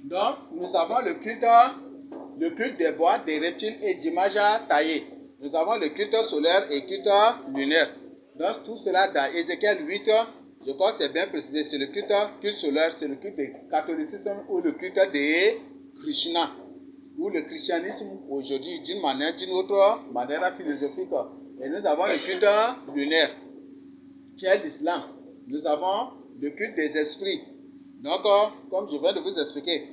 Donc, nous avons le culte des bois, des reptiles et d'images taillées. Nous avons le culte solaire et culte lunaire. Donc, tout cela dans Ézéchiel 8, je crois que c'est bien précisé. C'est le culte solaire, c'est le culte du catholicisme ou le culte de Krishna. Ou le christianisme aujourd'hui d'une autre manière philosophique. Et nous avons le culte lunaire, qui est l'islam. Nous avons le culte des esprits. Donc, comme je viens de vous expliquer,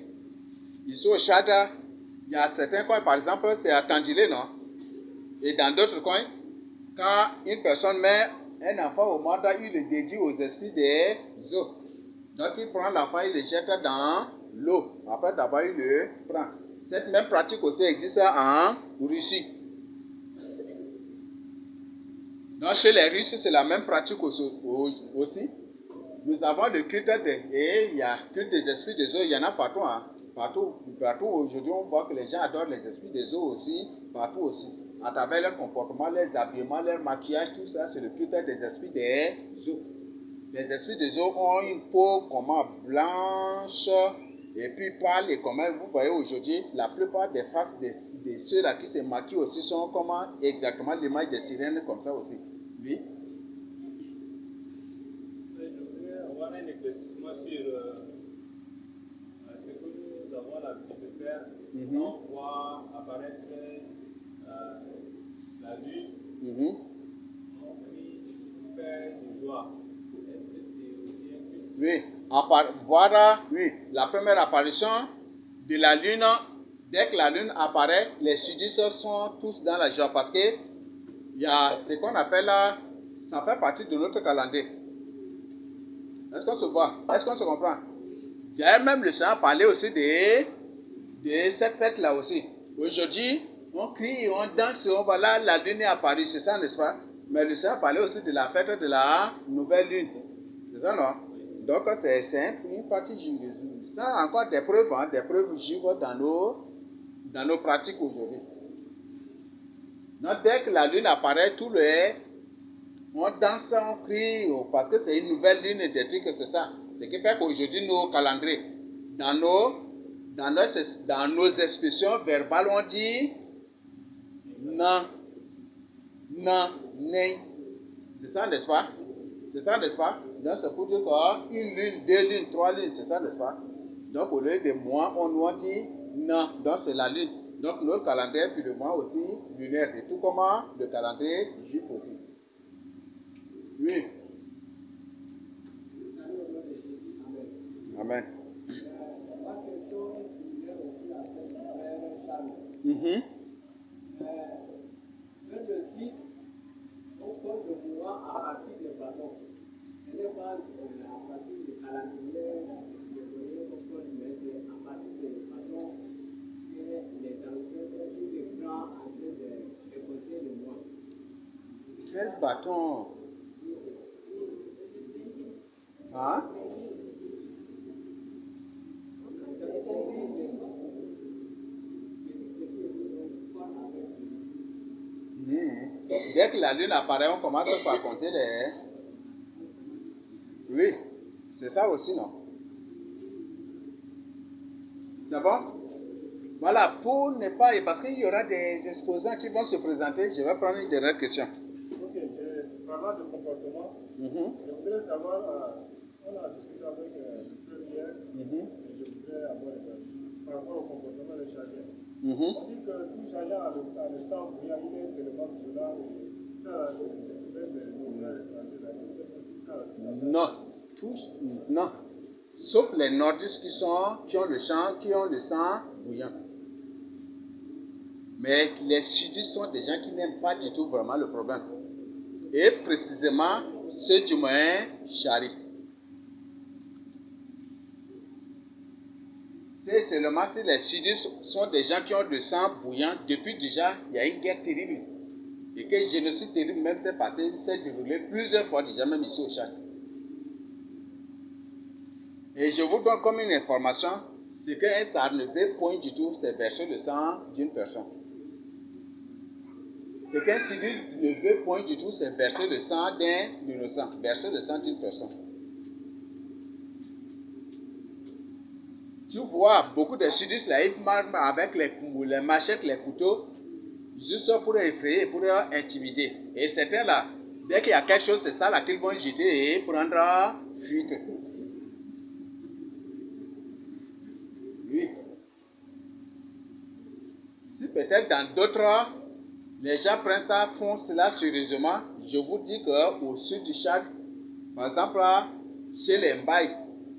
ici au Tchad, il y a certains coins, par exemple, c'est à Tandilé, non? Et dans d'autres coins, quand une personne met un enfant au monde, il le dédie aux esprits des eaux. Donc, il prend l'enfant, il le jette dans l'eau. Après d'abord, il le prend. Cette même pratique aussi existe en Russie. Donc, chez les Russes, c'est la même pratique aussi. Nous avons le culte et il y a culte des esprits des eaux, il y en a partout. Hein. Partout aujourd'hui, on voit que les gens adorent les esprits des eaux aussi, partout aussi. À travers leur comportement, leurs habillements, leur maquillage, tout ça, c'est le culte des esprits des eaux. Les esprits des eaux ont une peau comment blanche et puis pâle et comment vous voyez aujourd'hui, la plupart des faces de ceux-là qui se maquillent aussi sont comment exactement l'image des sirènes comme ça aussi. Oui. Un éclaircissement sur ce que nous avons l'habitude de faire. On voit apparaître la lune, on crie, on fait ses joies. Est-ce que c'est aussi un culte? Oui, voilà, oui, la première apparition de la lune, dès que la lune apparaît, les sudistes sont tous dans la joie parce que il y a ce qu'on appelle, ça fait partie de notre calendrier. Est-ce qu'on se voit? Est-ce qu'on se comprend? J'ai même le Seigneur parlé aussi de cette fête-là aussi. Aujourd'hui, on crie, on danse, on va là, la lune est apparue, c'est ça, n'est-ce pas? Mais le Seigneur parlait aussi de la fête de la nouvelle lune. C'est ça, non? Donc, c'est une pratique juive. Ça a encore des preuves, hein, des preuves juives dans nos pratiques aujourd'hui. Donc, dès que la lune apparaît, on danse, on crie, parce que c'est une nouvelle lune des trucs, c'est ça. Ce qui fait qu'aujourd'hui, nos calendriers, dans nos expressions verbales, on dit non, non, né. C'est ça, n'est-ce pas? C'est ça, n'est-ce pas? Donc, c'est pour dire qu'une lune, 2 lunes, 3 lunes, c'est ça, n'est-ce pas? Donc, au lieu de mois, on dit non. Donc, c'est la lune. Donc, notre calendrier, puis le mois aussi, lunaire. C'est tout comme le calendrier juif aussi. Oui. Amen. Ma question est similaire aussi à celle du frère Charles. Le suite, on compte le mois à partir des bâtons. Ce n'est pas à partir du calendrier mais c'est à partir des bâtons que les traducteurs qui les prend en train de compter le mois. Quel bâton? Hein? Dès que la lune apparaît, on commence par compter les... Oui, c'est ça aussi, non? C'est bon? Voilà, pour ne pas... Parce qu'il y aura des exposants qui vont se présenter, je vais prendre une dernière question. Ok, parlant de comportement, je voudrais savoir, on a discuté avec le frère hier, et je voudrais avoir par rapport au comportement des Tchadiens. On dit que tout Tchadien a le sang bouillant, il est tellement violent, et ça, c'est même nos frères étrangers, c'est ça. Non, non. Sauf les nordistes qui ont le sang bouillant. Mais les sudistes sont des gens qui n'aiment pas du tout vraiment le problème. Et précisément, ceux du moyen Chari. C'est seulement si les sudistes sont des gens qui ont le sang bouillant, depuis déjà, il y a une guerre terrible. Et que le génocide terrible même s'est déroulé plusieurs fois déjà, même ici au Tchad. Et je vous donne comme une information, c'est qu'un SAR ne veut point du tout, c'est verser le sang d'une personne. Ce qu'un civil ne veut point du tout, c'est verser le sang d'un innocent, verser le sang d'une personne. Tu vois, beaucoup de sudistes là, ils marchent avec les machettes, les couteaux, juste pour effrayer, pour intimider. Et certains là, dès qu'il y a quelque chose, c'est ça là qu'ils vont jeter et prendre fuite. Oui. Si peut-être dans d'autres, les gens prennent ça, font cela sérieusement, je vous dis qu'au sud du Tchad, par exemple, chez les Mbaye,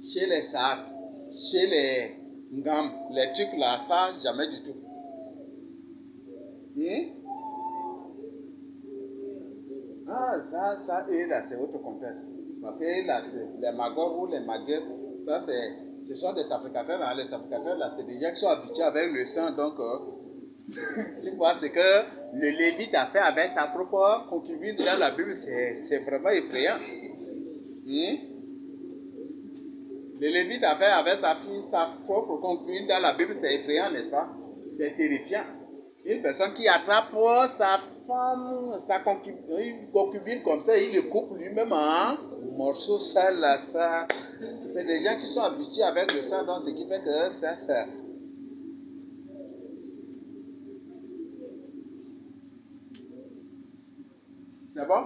chez les Sahar, chez les Ngam, les trucs là, ça, jamais du tout. Ah, ça, eux là, c'est autre contexte. Parce que là, les Magor ou les Magueurs, ça, ce sont des sacrificateurs là. Les sacrificateurs là, c'est des gens qui sont habitués avec le sang, donc, tu vois, c'est que le Lévite a fait avec sa propre concubine dans la Bible, c'est vraiment effrayant. Le Lévite a fait avec sa fille, sa propre concubine dans la Bible, c'est effrayant, n'est-ce pas? C'est terrifiant. Une personne qui attrape sa femme, sa concubine comme ça, il le coupe lui-même en morceaux, ça, là, ça. C'est des gens qui sont habitués avec le sang, donc ce qui fait que ça. C'est bon?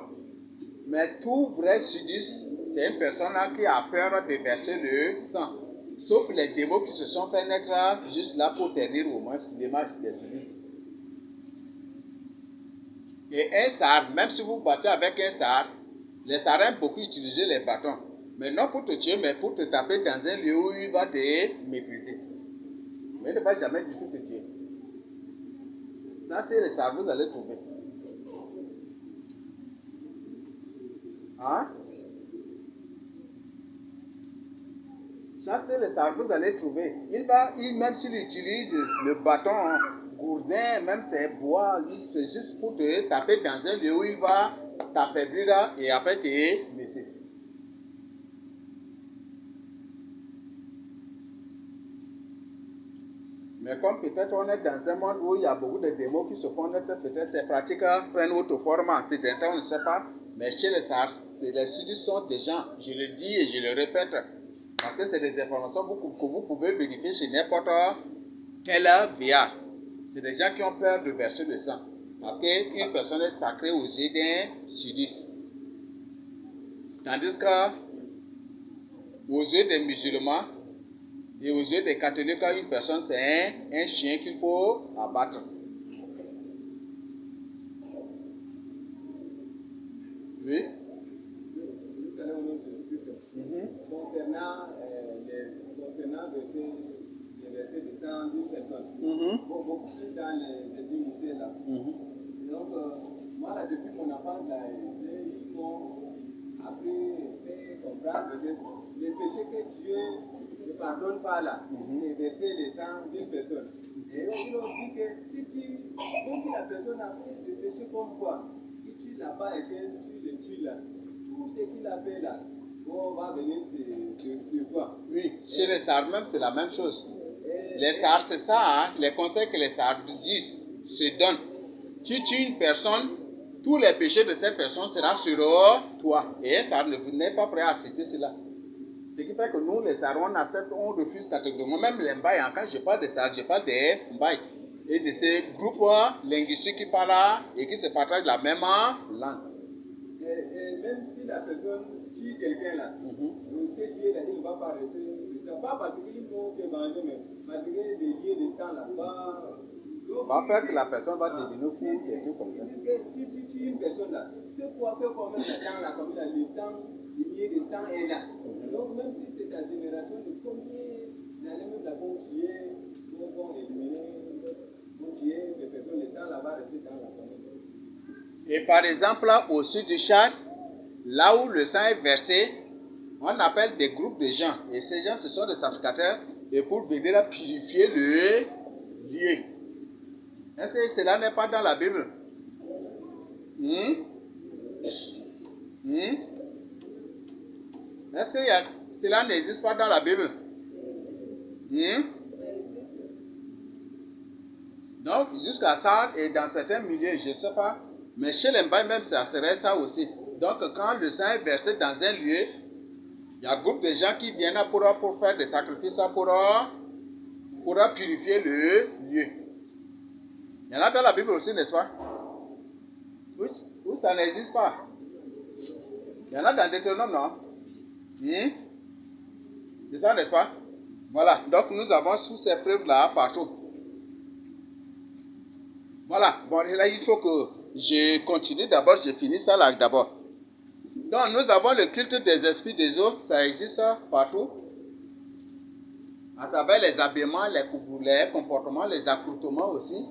Mais tout vrai sudiste, c'est une personne là qui a peur de verser le sang. Sauf les démons qui se sont fait naître juste là pour ternir au moins l'image des sudistes. Et un Sahar, même si vous battez avec un Sahar, les Sahars aiment beaucoup utiliser les bâtons. Mais non pour te tuer, mais pour te taper dans un lieu où il va te maîtriser. Mais il ne va jamais du tout te tuer. Ça, c'est les Sahars, vous allez trouver. Hein? Ça, c'est le Sahar, vous allez trouver. Même s'il utilise le bâton gourdin, même ses bois, c'est juste pour te taper dans un lieu où il va t'affaiblir et après te laisser. Mais comme peut-être on est dans un monde où il y a beaucoup de démons qui se font naître, peut-être ces pratiques prennent autre forme en ces temps, on ne sait pas. Mais chez les Sahars, les sudistes sont des gens, je le dis et je le répète, parce que c'est des informations que vous pouvez vérifier chez n'importe quel VR. C'est des gens qui ont peur de verser le sang. Parce qu'une personne est sacrée aux yeux d'un sudiste. Tandis que aux yeux des musulmans et aux yeux des catholiques, une personne c'est un chien qu'il faut abattre. Oui? Concernant les versets de sang d'une personne, beaucoup plus dans les églises là. Donc, moi, depuis mon enfance, là, ils m'ont appris, fait comprendre que les péchés que Dieu ne pardonne pas là, c'est verser le sang d'une personne. Et ils ont dit que même si la personne a fait des péchés comme quoi, si tu l'as pas aidé, tu le tues là, tout ce qu'il a fait là, on va venir sur toi. Oui, chez les Sahars même, c'est la même chose. Les Sahars, c'est ça, hein? Les conseils que les Sahars disent, se donnent. Tu tues une personne, tous les péchés de cette personne seront sur toi. Et un Sahar n'est pas prêt à accepter cela. Ce qui fait que nous, les Sahars, on accepte, on refuse catégoriquement. Même les Mbaye, quand je parle des Sahars, je parle des Mbaye. Et de ces groupes linguistiques qui parlent et qui se partagent la même langue. Et même si la personne tue quelqu'un là, ce qui est là, il ne va pas rester. Pas parce qu'ils vont te manger, mais parce que les liens de sang là va faire que la personne va devenir fou et tout comme ça. Si tu tues une personne là, fais combien de temps là, comme là, le sang, le lien de sang est là. Donc même si c'est ta génération, de combien d'années même là vont tuer, vont éliminer, vont tuer les personnes, le sang là va rester dans la famille. Et par exemple, au sud du Tchad, là où le sang est versé, on appelle des groupes de gens. Et ces gens, ce sont des sacrificateurs. Et pour venir purifier le lieu. Est-ce que cela n'est pas dans la Bible? Est-ce que cela n'existe pas dans la Bible? Donc, jusqu'à ça, et dans certains milieux, je ne sais pas, mais chez les Mbaye même, ça serait ça aussi. Donc, quand le sang est versé dans un lieu, il y a un groupe de gens qui viennent pour faire des sacrifices pour pourra purifier le lieu. Il y en a dans la Bible aussi, n'est-ce pas? Où ça n'existe pas. Il y en a dans Deutéronome, non? C'est ça, n'est-ce pas? Voilà, donc nous avons toutes ces preuves-là partout. Voilà, bon, là, il faut que je continue d'abord, je finis ça là d'abord. Donc, nous avons le culte des esprits des eaux, ça existe partout. À travers les habillements, les comportements, les accoutrements aussi.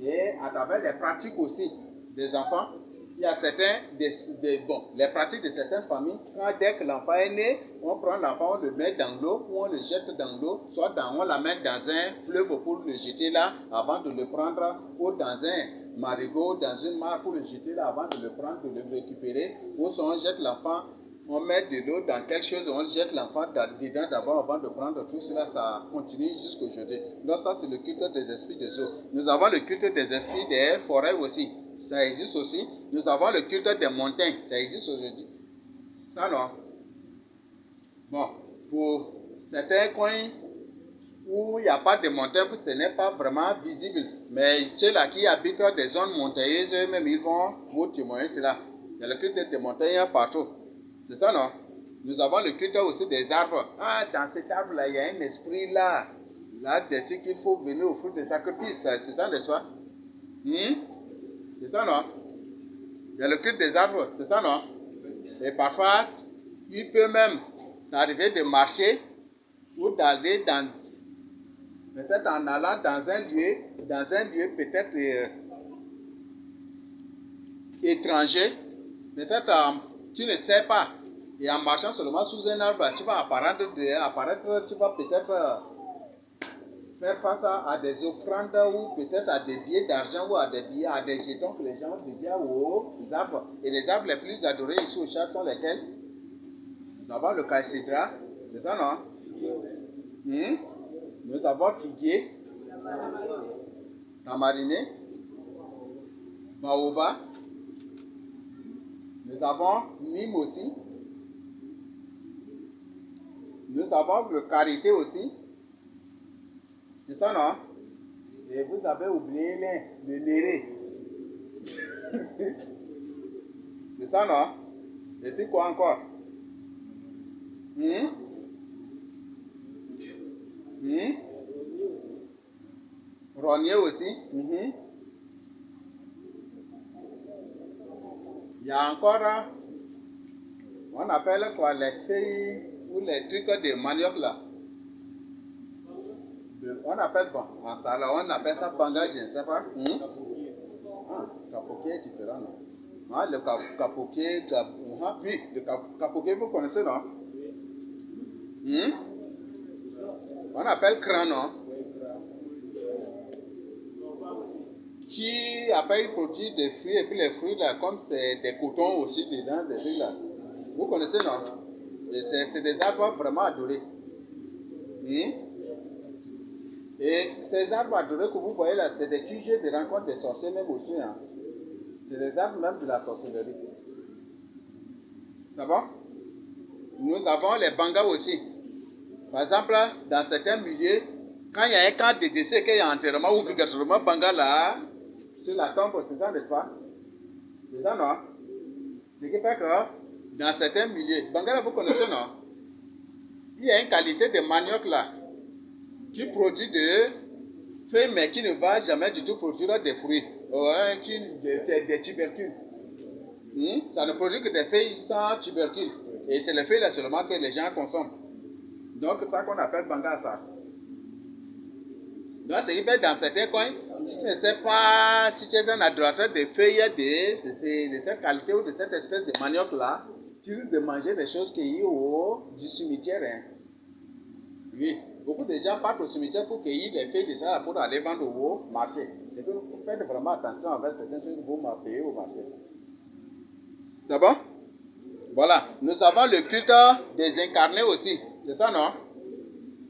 Et à travers les pratiques aussi des enfants. Il y a certains, les pratiques de certaines familles. Dès que l'enfant est né, on prend l'enfant, on le met dans l'eau ou on le jette dans l'eau. Soit on l'amène dans un fleuve pour le jeter là avant de le prendre. Ou dans un marigot, dans une mare pour le jeter là avant de le prendre, de le récupérer. Ou soit on jette l'enfant, on met de l'eau dans quelque chose, on jette l'enfant dedans d'abord avant de prendre tout cela, ça continue jusqu'aujourd'hui. Donc ça c'est le culte des esprits des eaux. Nous avons le culte des esprits des forêts aussi, ça existe aussi. Nous avons le culte des montagnes, ça existe aujourd'hui. Ça non. Bon, pour certains coins où il n'y a pas de montagnes, ce n'est pas vraiment visible. Mais ceux-là qui habitent dans des zones montagneuses, eux-mêmes, ils vont vous témoigner cela. Il y a le culte des montagnes partout. C'est ça, non? Nous avons le culte aussi des arbres. Ah, dans cet arbre-là, il y a un esprit là. Là, des trucs qu'il faut venir offrir des sacrifices. C'est ça, n'est-ce pas? C'est ça, non? Il y a le culte des arbres. C'est ça, non? Et parfois, il peut même arriver de marcher ou d'aller dans... Peut-être en allant dans un lieu peut-être étranger. Peut-être tu ne sais pas. Et en marchant seulement sous un arbre, tu vas apparaître, tu vas peut-être faire face à des offrandes ou peut-être à des billets d'argent ou à des jetons que les gens dédient aux arbres. Et les arbres les plus adorés ici au Tchad sont lesquels? Nous avons le calcédra, c'est ça, non? Nous avons figuier, tamariné, baobab. Nous avons Nîmes aussi. Nous avons le karité aussi. C'est ça, non? Et vous avez oublié le néré. C'est ça, non? Et puis quoi encore? Rognier aussi. Il y a encore, on appelle quoi, les feuilles ou les trucs de manioc là. On appelle, en ça là, on appelle ça banga, je ne sais pas. Capoquet est différent, non? Le capoquet, oui, le capoquet, vous connaissez, non? On appelle cran, non? Qui après produit des fruits, et puis les fruits là, comme c'est des cotons aussi dedans, des trucs là. Vous connaissez, non? Et c'est des arbres vraiment adorés. Et ces arbres adorés que vous voyez là, c'est des QG de rencontre des sorciers même aussi. C'est des arbres même de la sorcellerie. Ça va? Nous avons les bangas aussi. Par exemple, dans certains milieux, quand il y a un cas de décès, qu'il y a enterrement ou obligatoirement banga là, sur la tombe, c'est ça, n'est-ce pas? C'est ça, non? Ce qui fait que dans certains milieux, banga là, vous connaissez, non? Il y a une qualité de manioc là, qui produit des feuilles, mais qui ne va jamais du tout produire des fruits, des tubercules. Ça ne produit que des feuilles sans tubercules. Et c'est les feuilles là seulement que les gens consomment. Donc, c'est ça qu'on appelle banga ça. Donc, ce qui fait dans certains coins, si tu ne sais pas, si tu es un adorateur des feuilles de cette qualité ou de cette espèce de manioc là, tu risques de manger des choses cueillies du cimetière. Oui, beaucoup de gens partent au cimetière pour cueillir les feuilles de ça pour aller vendre au marché. C'est que vous faites vraiment attention avec certaines choses que vous m'avez au marché. C'est bon? Voilà, nous avons le culte des incarnés aussi. C'est ça, non?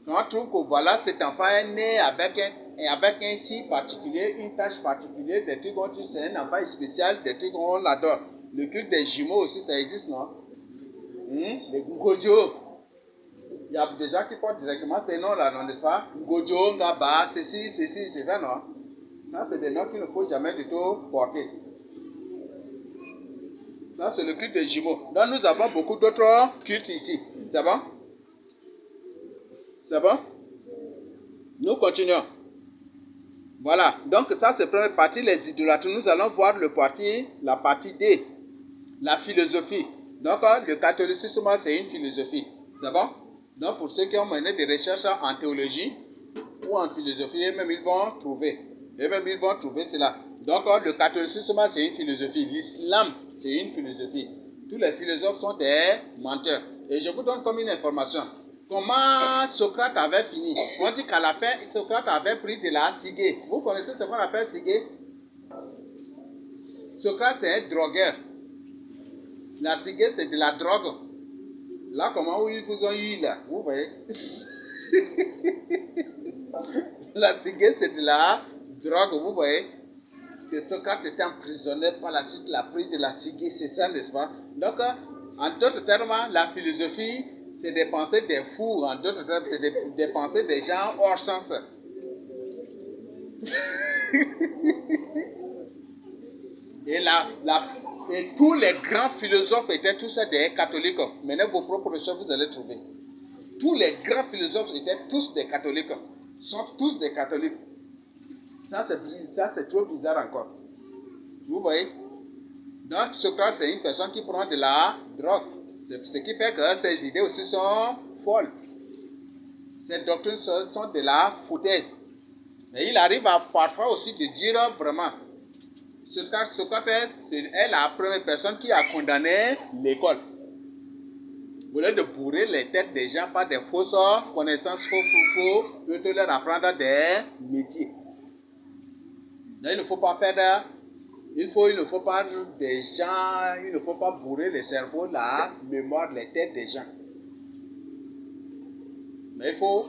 On trouve que voilà, cet enfant est né avec un signe particulier, une tâche particulière, des trucs qu'on dit c'est un enfant spécial, des trucs qu'on l'adore. Le culte des jumeaux aussi, ça existe, non? Les Gojo. Il y a des gens qui portent directement ces noms-là, non, n'est-ce pas? Gojo, Ngaba, ceci, c'est ça, non? Ça, c'est des noms qu'il ne faut jamais du tout porter. Ça, c'est le culte des jumeaux. Donc, nous avons beaucoup d'autres cultes ici. C'est bon? C'est bon? Nous continuons. Voilà. Donc, ça, c'est la première partie, les idolâtries. Nous allons voir la partie D, la philosophie. Donc, le catholicisme, c'est une philosophie. C'est bon? Donc, pour ceux qui ont mené des recherches en théologie ou en philosophie, eux-mêmes, ils vont trouver. Eux-mêmes, ils vont trouver cela. Donc, le catholicisme, c'est une philosophie. L'islam, c'est une philosophie. Tous les philosophes sont des menteurs. Et je vous donne comme une information. Comment Socrate avait fini? On dit qu'à la fin, Socrate avait pris de la ciguë. Vous connaissez ce qu'on appelle ciguë? Socrate, c'est un drogueur. La ciguë, c'est de la drogue. Là, comment ils vous ont eu là? Vous voyez? La ciguë, c'est de la drogue, vous voyez? Que Socrate était emprisonné, par la suite, il a pris de la ciguë, c'est ça, n'est-ce pas? Donc, en d'autres termes, la philosophie, c'est des pensées des fous. En d'autres termes, c'est des pensées des gens hors sens. Et tous les grands philosophes étaient tous des catholiques. Menez vos propres recherches, vous allez trouver. Tous les grands philosophes étaient tous des catholiques. Sont tous des catholiques. Ça, c'est trop bizarre encore. Vous voyez? Donc, Socrate, c'est une personne qui prend de la drogue. C'est ce qui fait que ses idées aussi sont folles. Ses doctrines sont de la foutaise. Mais il arrive parfois aussi de dire vraiment. Socrate, est la première personne qui a condamné l'école. Au lieu de bourrer les têtes des gens par des fausses connaissances, il faut leur apprendre des métiers. Donc, il ne faut pas faire il ne faut pas des gens, il ne faut pas bourrer le cerveau, la mémoire, les têtes des gens. Mais il faut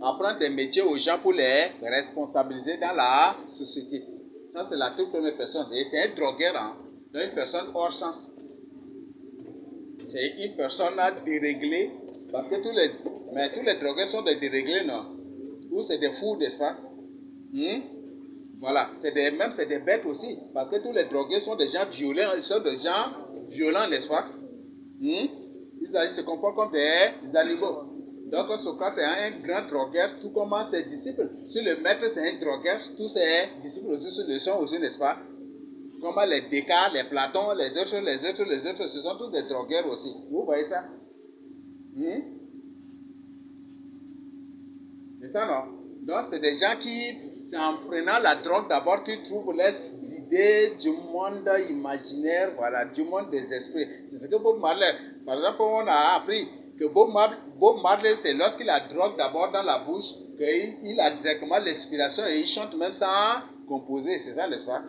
apprendre des métiers aux gens pour les responsabiliser dans la société. Ça, c'est la toute première personne. Et c'est un drogueur, hein? Donc une personne hors sens. C'est une personne déréglée. Parce que tous les drogueurs sont des déréglés, non? Ou c'est des fous, n'est-ce pas? Voilà, c'est des bêtes aussi, parce que tous les drogués sont des gens violents, n'est-ce pas? Ils se comportent comme des animaux. Donc Socrate est un grand drogueur, tout comme ses disciples. Si le maître c'est un drogueur, tous ses disciples aussi le sont aussi, n'est-ce pas? Comme les Descartes, les Platon, les autres, ce sont tous des drogueurs aussi. Vous voyez ça? C'est ça, non? Donc c'est des gens qui, c'est en prenant la drogue d'abord qu'ils trouvent les idées du monde imaginaire, voilà, du monde des esprits. C'est ce que Bob Marley, par exemple, on a appris que Bob Marley, c'est lorsqu'il a la drogue d'abord dans la bouche, qu'il a directement l'inspiration et il chante même sans composer, c'est ça, n'est-ce pas?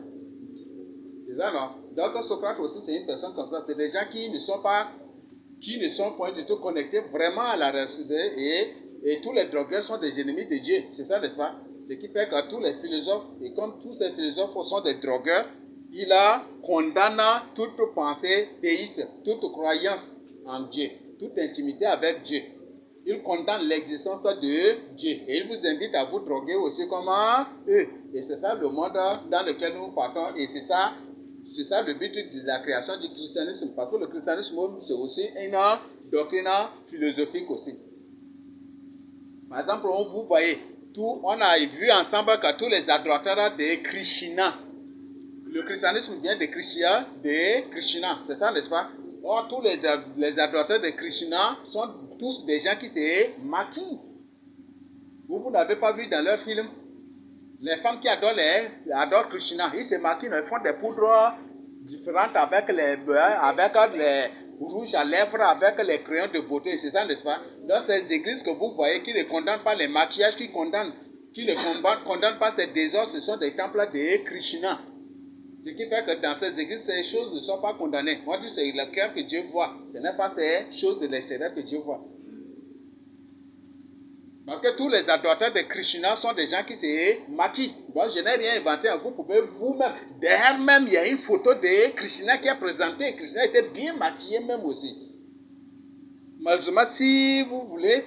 C'est ça, non? Donc Socrate aussi, c'est une personne comme ça. C'est des gens qui ne sont pas du tout connectés vraiment à la réalité et tous les drogueurs sont des ennemis de Dieu. C'est ça, n'est-ce pas? Ce qui fait que tous les philosophes, et comme tous ces philosophes sont des drogueurs, il condamne toute pensée théiste, toute croyance en Dieu, toute intimité avec Dieu. Il condamne l'existence de Dieu. Et il vous invite à vous droguer aussi comme eux. Et c'est ça le monde dans lequel nous partons. Et c'est ça le but de la création du christianisme. Parce que le christianisme, c'est aussi une doctrine philosophique aussi. Par exemple, vous voyez, on a vu ensemble que tous les adorateurs de Krishna, le christianisme vient de Krishna, c'est ça, n'est-ce pas? Or, tous les adorateurs de Krishna sont tous des gens qui se maquillent. Vous n'avez pas vu dans leur film? Les femmes qui adorent Krishna, ils se maquillent, ils font des poudres différentes avec les rouges à lèvres, avec les crayons de beauté, c'est ça, n'est-ce pas? Dans ces églises que vous voyez qui ne condamnent pas les maquillages, qui ne condamnent pas ces désordres, ce sont des temples de Krishna. Ce qui fait que dans ces églises, ces choses ne sont pas condamnées. On dit que c'est le cœur que Dieu voit. Ce n'est pas ces choses de l'extérieur que Dieu voit. Parce que tous les adorateurs de Krishna sont des gens qui se maquillent. Bon, je n'ai rien inventé. Vous pouvez vous-même. Derrière même, il y a une photo de Krishna qui est présentée. Krishna était bien maquillé même aussi. Malheureusement, si vous voulez,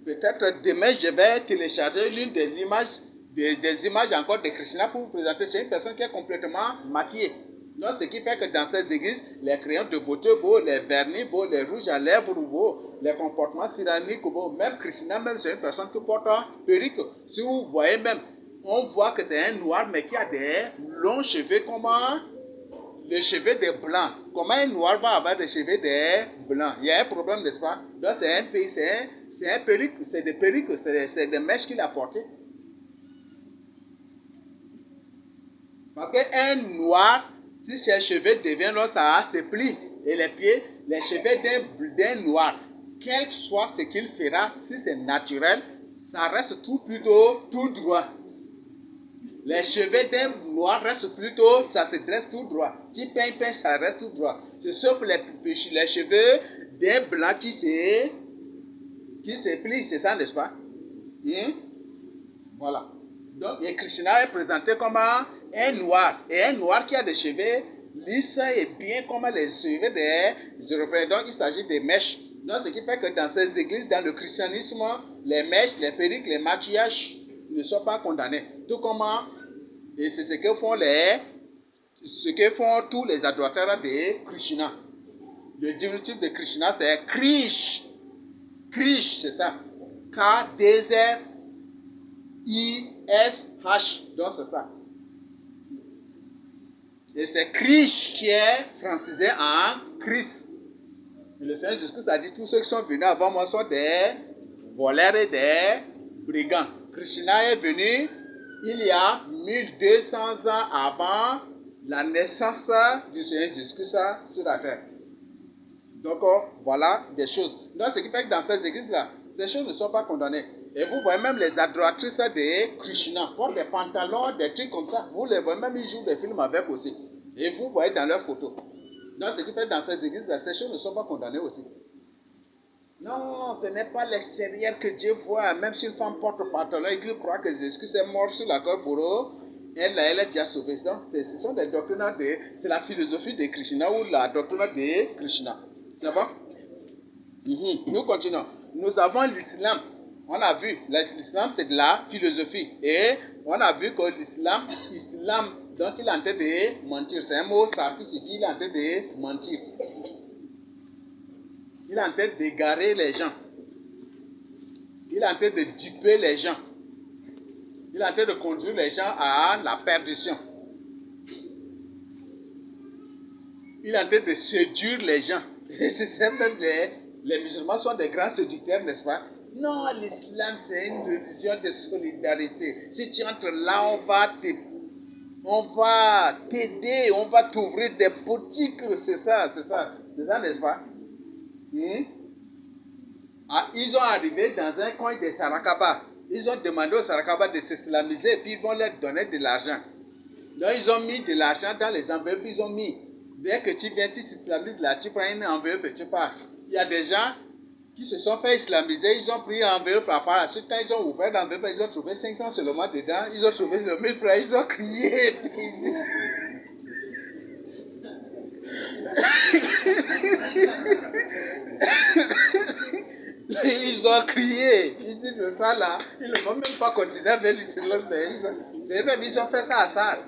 peut-être demain, je vais télécharger l'une des images encore de Krishna pour vous présenter. C'est une personne qui est complètement maquillée. Donc, ce qui fait que dans ces églises, les crayons de beauté beaux, les vernis beaux, les rouges à lèvres beaux, les comportements cyranniques beaux, même Krishna, même c'est une personne qui porte un perruque. Si vous voyez même, on voit que c'est un noir, mais qui a des longs cheveux, comment les cheveux des blancs. Comment un noir va avoir des cheveux des blancs? Il y a un problème, n'est-ce pas? Donc, c'est un perruque, c'est des perruques, c'est des mèches qu'il a portées. Parce qu'un noir, si ses cheveux deviennent là, ça se plie. Et les pieds, les cheveux d'un noir, quel que soit ce qu'il fera, si c'est naturel, ça reste plutôt tout droit. Les cheveux d'un noir restent plutôt, ça se dresse tout droit. Si peint, ça reste tout droit. C'est sauf les cheveux d'un blanc qui se plient, c'est ça, n'est-ce pas? Voilà. Donc, et Krishna est présenté comme un noir. Et un noir qui a des cheveux lisses et bien comme les cheveux des Européens. Donc, il s'agit des mèches. Donc, ce qui fait que dans ces églises, dans le christianisme, les mèches, les perruques, les maquillages ne sont pas condamnés. Tout comme, et c'est ce que font tous les adorateurs de Krishna. Le diminutif de Krishna, c'est Krish. Krish, c'est ça. K-D-Z-I-S-H. Donc, c'est ça. Et c'est Krish qui est francisé en Christ. Et le Seigneur Jésus-Christ a dit, tous ceux qui sont venus avant moi sont des voleurs et des brigands. Krishna est venu il y a 1200 ans avant la naissance du Seigneur Jésus-Christ sur la terre. Donc, voilà des choses. Donc, ce qui fait que dans ces églises-là, ces choses ne sont pas condamnées. Et vous voyez même les adoratrices de Krishna portent des pantalons, des trucs comme ça. Vous les voyez même, ils jouent des films avec aussi. Et vous voyez dans leurs photos. Donc, ce qui fait que dans ces églises-là, ces choses ne sont pas condamnées aussi. Non, ce n'est pas l'extérieur que Dieu voit. Même si une femme porte le pantalon et qu'il croit que Jésus-Christ est mort sur la croix pour eux, elle est déjà sauvée. Donc, ce sont des doctrines c'est la philosophie de Krishna ou la doctrine de Krishna. C'est bon? Nous continuons. Nous avons l'islam. On a vu, l'islam c'est de la philosophie. Et on a vu que l'islam, donc il est en train de mentir. C'est un mot ça qui signifie il est en train de mentir. Il est en train d'égarer les gens. Il est en train de duper les gens. Il est en train de conduire les gens à la perdition. Il est en train de séduire les gens. Et c'est ça même les musulmans sont des grands séducteurs, n'est-ce pas? Non, l'islam c'est une religion de solidarité. Si tu entres là, on va t'aider, on va t'ouvrir des boutiques. C'est ça, n'est-ce pas? Ah, ils sont arrivés dans un coin de Sarakaba. Ils ont demandé aux Sarakaba de s'islamiser et puis ils vont leur donner de l'argent. Donc ils ont mis de l'argent dans les enveloppes, ils ont mis. Dès que tu viens, tu s'islamises là, tu prends une enveloppe et tu pars. Il y a des gens qui se sont fait islamiser, ils ont pris l'enveloppe à part. Ensuite, quand ils ont ouvert l'enveloppe, ils ont trouvé 500 seulement dedans, ils ont trouvé 1000 francs, ils ont crié. Ils ont crié. Ils disent que ça là, ils ne vont même pas continuer avec l'islam. C'est même, ils ont fait ça à ça.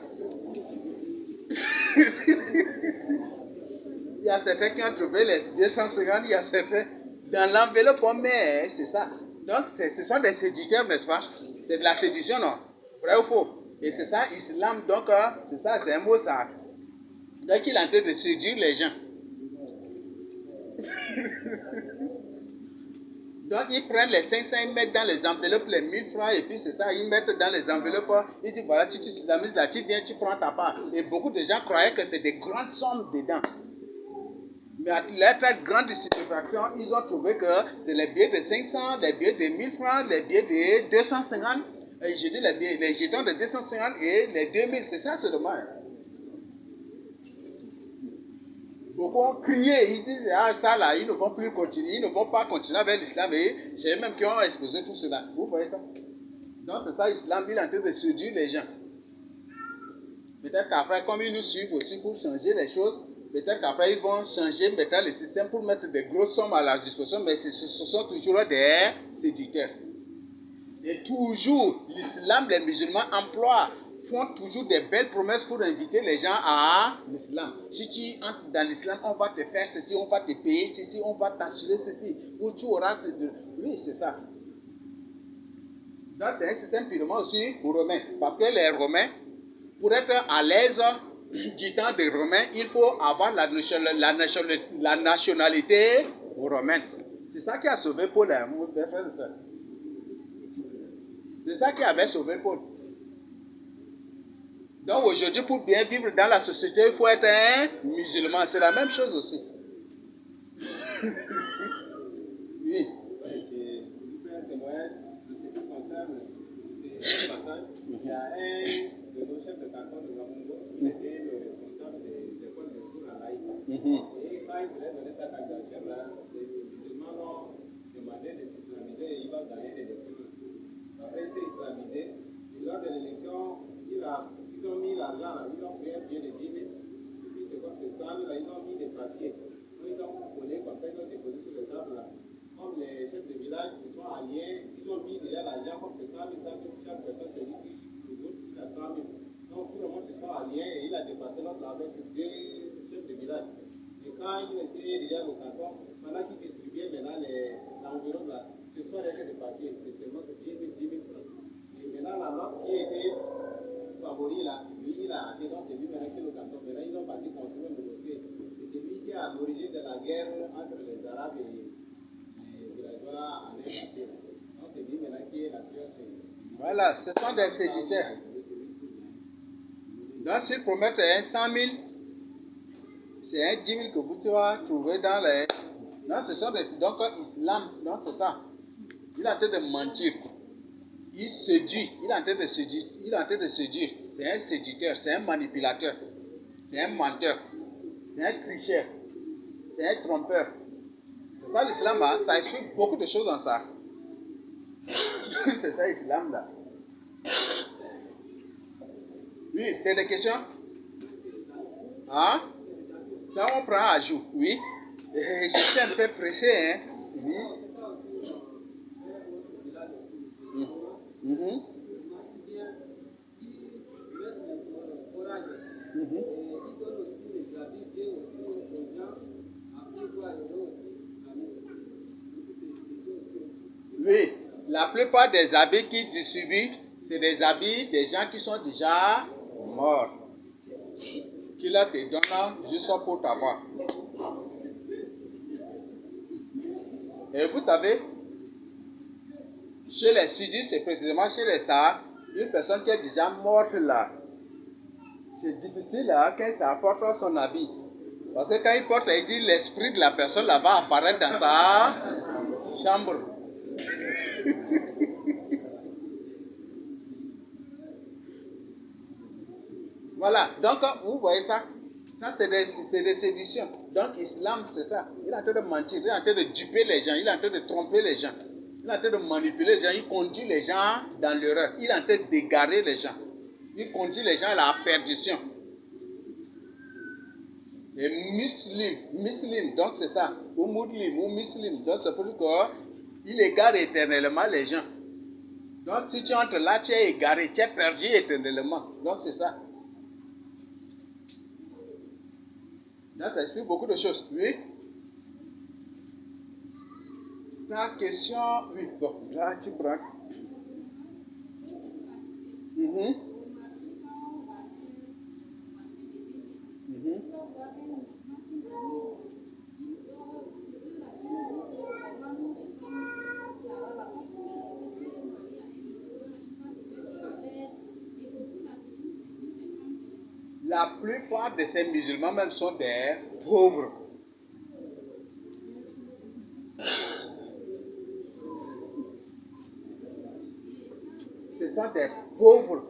Il y a certains qui ont trouvé les 250, il y a certains dans l'enveloppe, mais c'est ça. Donc, ce sont des séducteurs, n'est-ce pas? C'est de la séduction, non? Vrai ou faux? Et c'est ça, islam, donc, c'est ça, c'est un mot ça. Donc, il est en train de séduire les gens. Donc, ils prennent les 500, ils mettent dans les enveloppes les 1000 francs, et puis c'est ça, ils mettent dans les enveloppes, ils disent, voilà, tu t'islamises là, tu viens, tu prends ta part. Et beaucoup de gens croyaient que c'est des grandes sommes dedans. Mais à leur très grande stupéfaction, ils ont trouvé que c'est les billets de 500, les billets de 1000 francs, les billets de 250, et je dis les jetons de 250 et les 2000, c'est ça seulement. Beaucoup ont crié, ils disent, ah ça là, ils ne vont plus continuer, ils ne vont pas continuer avec l'islam, et c'est eux-mêmes qui ont exposé tout cela. Vous voyez ça? Donc c'est ça, l'islam, il est en train de séduire les gens. Peut-être qu'après, comme ils nous suivent aussi pour changer les choses, Peut-être qu'après, ils vont changer maintenant le système pour mettre des grosses sommes à leur disposition, mais ce sont toujours des séditaires. Et toujours, l'islam, les musulmans font toujours des belles promesses pour inviter les gens à l'islam. Si tu entres dans l'islam, on va te faire ceci, on va te payer ceci, on va t'assurer ceci, ou tu auras de... Oui, c'est ça. Ça, c'est un système purement aussi romain. Parce que les Romains, pour être à l'aise du temps des Romains, il faut avoir la nationalité romaine. C'est ça qui a sauvé Paul, mes frères et sœurs. C'est ça qui avait sauvé Paul. Donc aujourd'hui, pour bien vivre dans la société, il faut être un musulman. C'est la même chose aussi. Oui. J'ai fait un témoignage en ce qui concerne c'est un passage. Il y a un de nos chefs de canton de Gamungo qui était le responsable des écoles de sourds à Laïc. Et quand il voulait donner sa candidature, là, les musulmans l'ont demandé de s'islamiser et il va gagner l'élection. Après, il s'est islamisé. Et lors de l'élection, ils ont mis l'argent, ils ont payé un billet de 10 000. Et puis, c'est comme ces 100 000, ils ont mis des papiers. Donc, ils ont collé comme ça, ils ont déposé sur les tables. Là. Comme les chefs de village se sont alliés, ils ont mis déjà l'argent comme c'est 100 000, chaque personne se dit qu'il il a 100 000. Donc, tout le monde se sont alliés et il a dépassé l'autre avec deux chefs de village. Et quand il était déjà au canton, pendant qu'il distribuait maintenant les environs là, ce sont rien que des papiers, c'est seulement 10 000 francs. Et maintenant, la note qui était favori là, lui, il a acheté, donc c'est lui maintenant qui est au canton. Maintenant, ils ont parti construire une mosquée. Et c'est lui qui est à l'origine de la guerre entre les Arabes et les villageois en Inde. Donc c'est lui maintenant qui est l'actuel. Voilà, ce sont des séditaires. Donc s'ils promettent un 100 000, c'est un 10 000 que vous trouver dans les... Non, ce sont des... Donc l'islam, non, c'est ça. Il est en train de mentir. Il séduit, il est en train de séduire, il est en train de séduire. C'est un séducteur, c'est un manipulateur, c'est un menteur, c'est un tricheur, c'est un trompeur. C'est ça l'islam, hein? Ça explique beaucoup de choses en ça. C'est ça l'islam là. Oui, c'est des questions? Hein? Ça on prend à jour, oui. Et je suis un peu pressé, hein? Oui. Oui, la plupart des habits qu'ils distribuent, c'est des habits des gens qui sont déjà morts. Qui là te donnent juste pour t'avoir. Et vous savez, chez les sudistes, c'est précisément chez les Sahara, une personne qui est déjà morte là, c'est difficile hein, qu'elle s'apporte son habit. Parce que quand il porte, il dit l'esprit de la personne là va apparaître dans sa chambre. Voilà, donc vous voyez ça, ça c'est des séditions. Donc l'islam c'est ça, il est en train de mentir, il est en train de duper les gens, il est en train de tromper les gens, il est en train de manipuler les gens, il conduit les gens dans l'erreur, il est en train d'égarer les gens, il conduit les gens à la perdition. Et muslim, donc c'est ça, ou muslim, donc c'est pour dire qu'il égare éternellement les gens. Donc si tu entres là, tu es égaré, tu es perdu éternellement, donc c'est ça. Là, ça explique beaucoup de choses. Oui. Ta question, oui. Bon, là, tu prends. La plupart de ces musulmans même sont des pauvres. Ce sont des pauvres.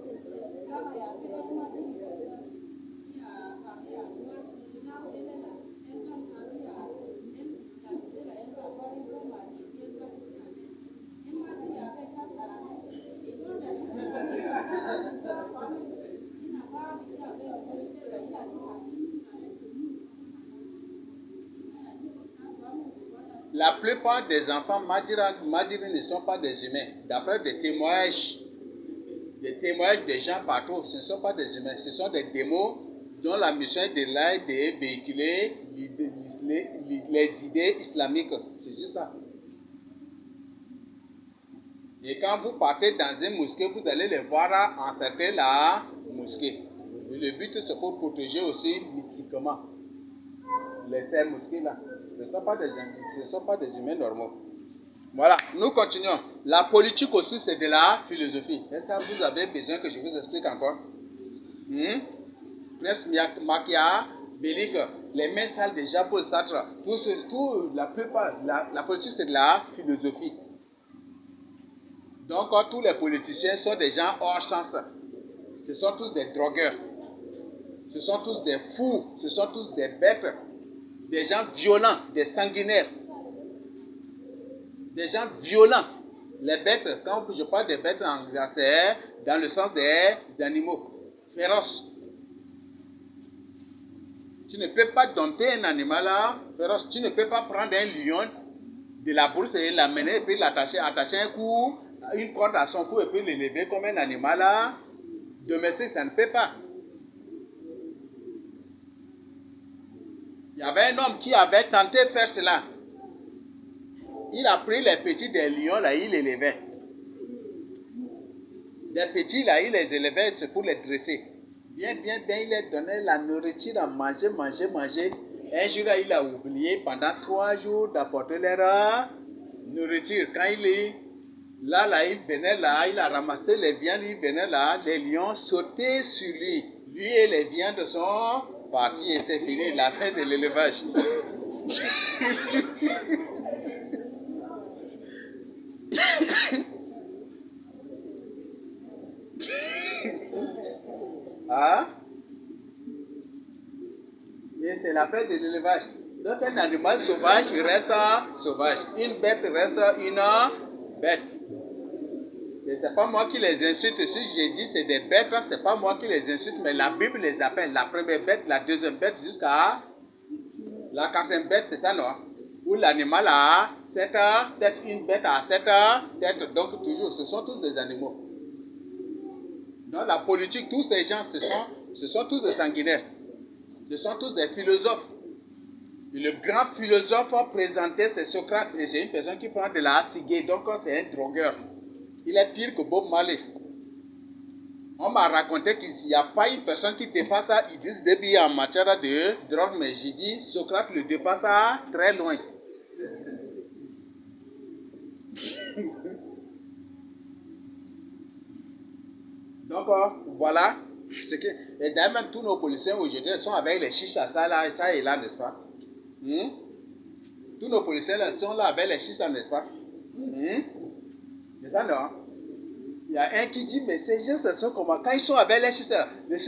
La plupart des enfants Madjiri ne sont pas des humains. D'après des témoignages des gens partout, ce ne sont pas des humains. Ce sont des démons dont la mission est de véhiculer les idées islamiques. C'est juste ça. Et quand vous partez dans une mosquée, vous allez les voir encercler la mosquée. Et le but, c'est pour protéger aussi mystiquement ces mosquées-là. Ce ne sont pas des humains normaux. Voilà, nous continuons. La politique aussi, c'est de la philosophie. Et ça, vous avez besoin que je vous explique encore. Prince machiavélique, les mains sales de Jean-Paul Sartre, la plupart, la politique, c'est de la philosophie. Donc, tous les politiciens sont des gens hors sens. Ce sont tous des drogueurs. Ce sont tous des fous. Ce sont tous des bêtes. Des gens violents, des sanguinaires. Des gens violents. Les bêtes, quand je parle des bêtes, c'est dans le sens des animaux féroces. Tu ne peux pas dompter un animal féroce. Tu ne peux pas prendre un lion de la bourse et l'amener et puis attacher un cou, une corde à son cou et puis l'élever comme un animal domestique. Ça ne peut pas. Il y avait un homme qui avait tenté de faire cela. Il a pris les petits des lions, là, il les élevait. Les petits, là, il les élevait, c'est pour les dresser. Bien, il leur donnait la nourriture à manger. Un jour, là, il a oublié pendant 3 jours d'apporter leur nourriture. Quand il est là, il venait là, il a ramassé les viandes, il venait là, les lions sautaient sur lui. Lui et les viandes sont partis et c'est fini, la fin de l'élevage. Ah? Et c'est la fin de l'élevage. Donc un animal sauvage reste sauvage. Une bête reste une bête. Et c'est pas moi qui les insulte. Si j'ai dit c'est des bêtes, c'est pas moi qui les insulte, mais la Bible les appelle. La première bête, la deuxième bête, jusqu'à la quatrième bête, c'est ça, non? Où l'animal a 7 têtes, une bête a 7 têtes. Donc toujours, ce sont tous des animaux. Dans la politique, tous ces gens, ce sont tous des sanguinaires. Ce sont tous des philosophes. Et le grand philosophe présenté, c'est Socrate. Et c'est une personne qui prend de la ciguë, donc c'est un drogueur. Il est pire que Bob Marley. On m'a raconté qu'il n'y a pas une personne qui dépasse Idriss Déby en matière de drogue, mais j'ai dit Socrate le dépasse très loin. Donc voilà. Et d'ailleurs même tous nos policiers aujourd'hui sont avec les chichas, ça et là, n'est-ce pas? Tous nos policiers là, sont là avec les chichas, n'est-ce pas? C'est ça, non? Il y a un qui dit, mais ces gens, ce sont comment? Quand ils sont avec les chichas, le ils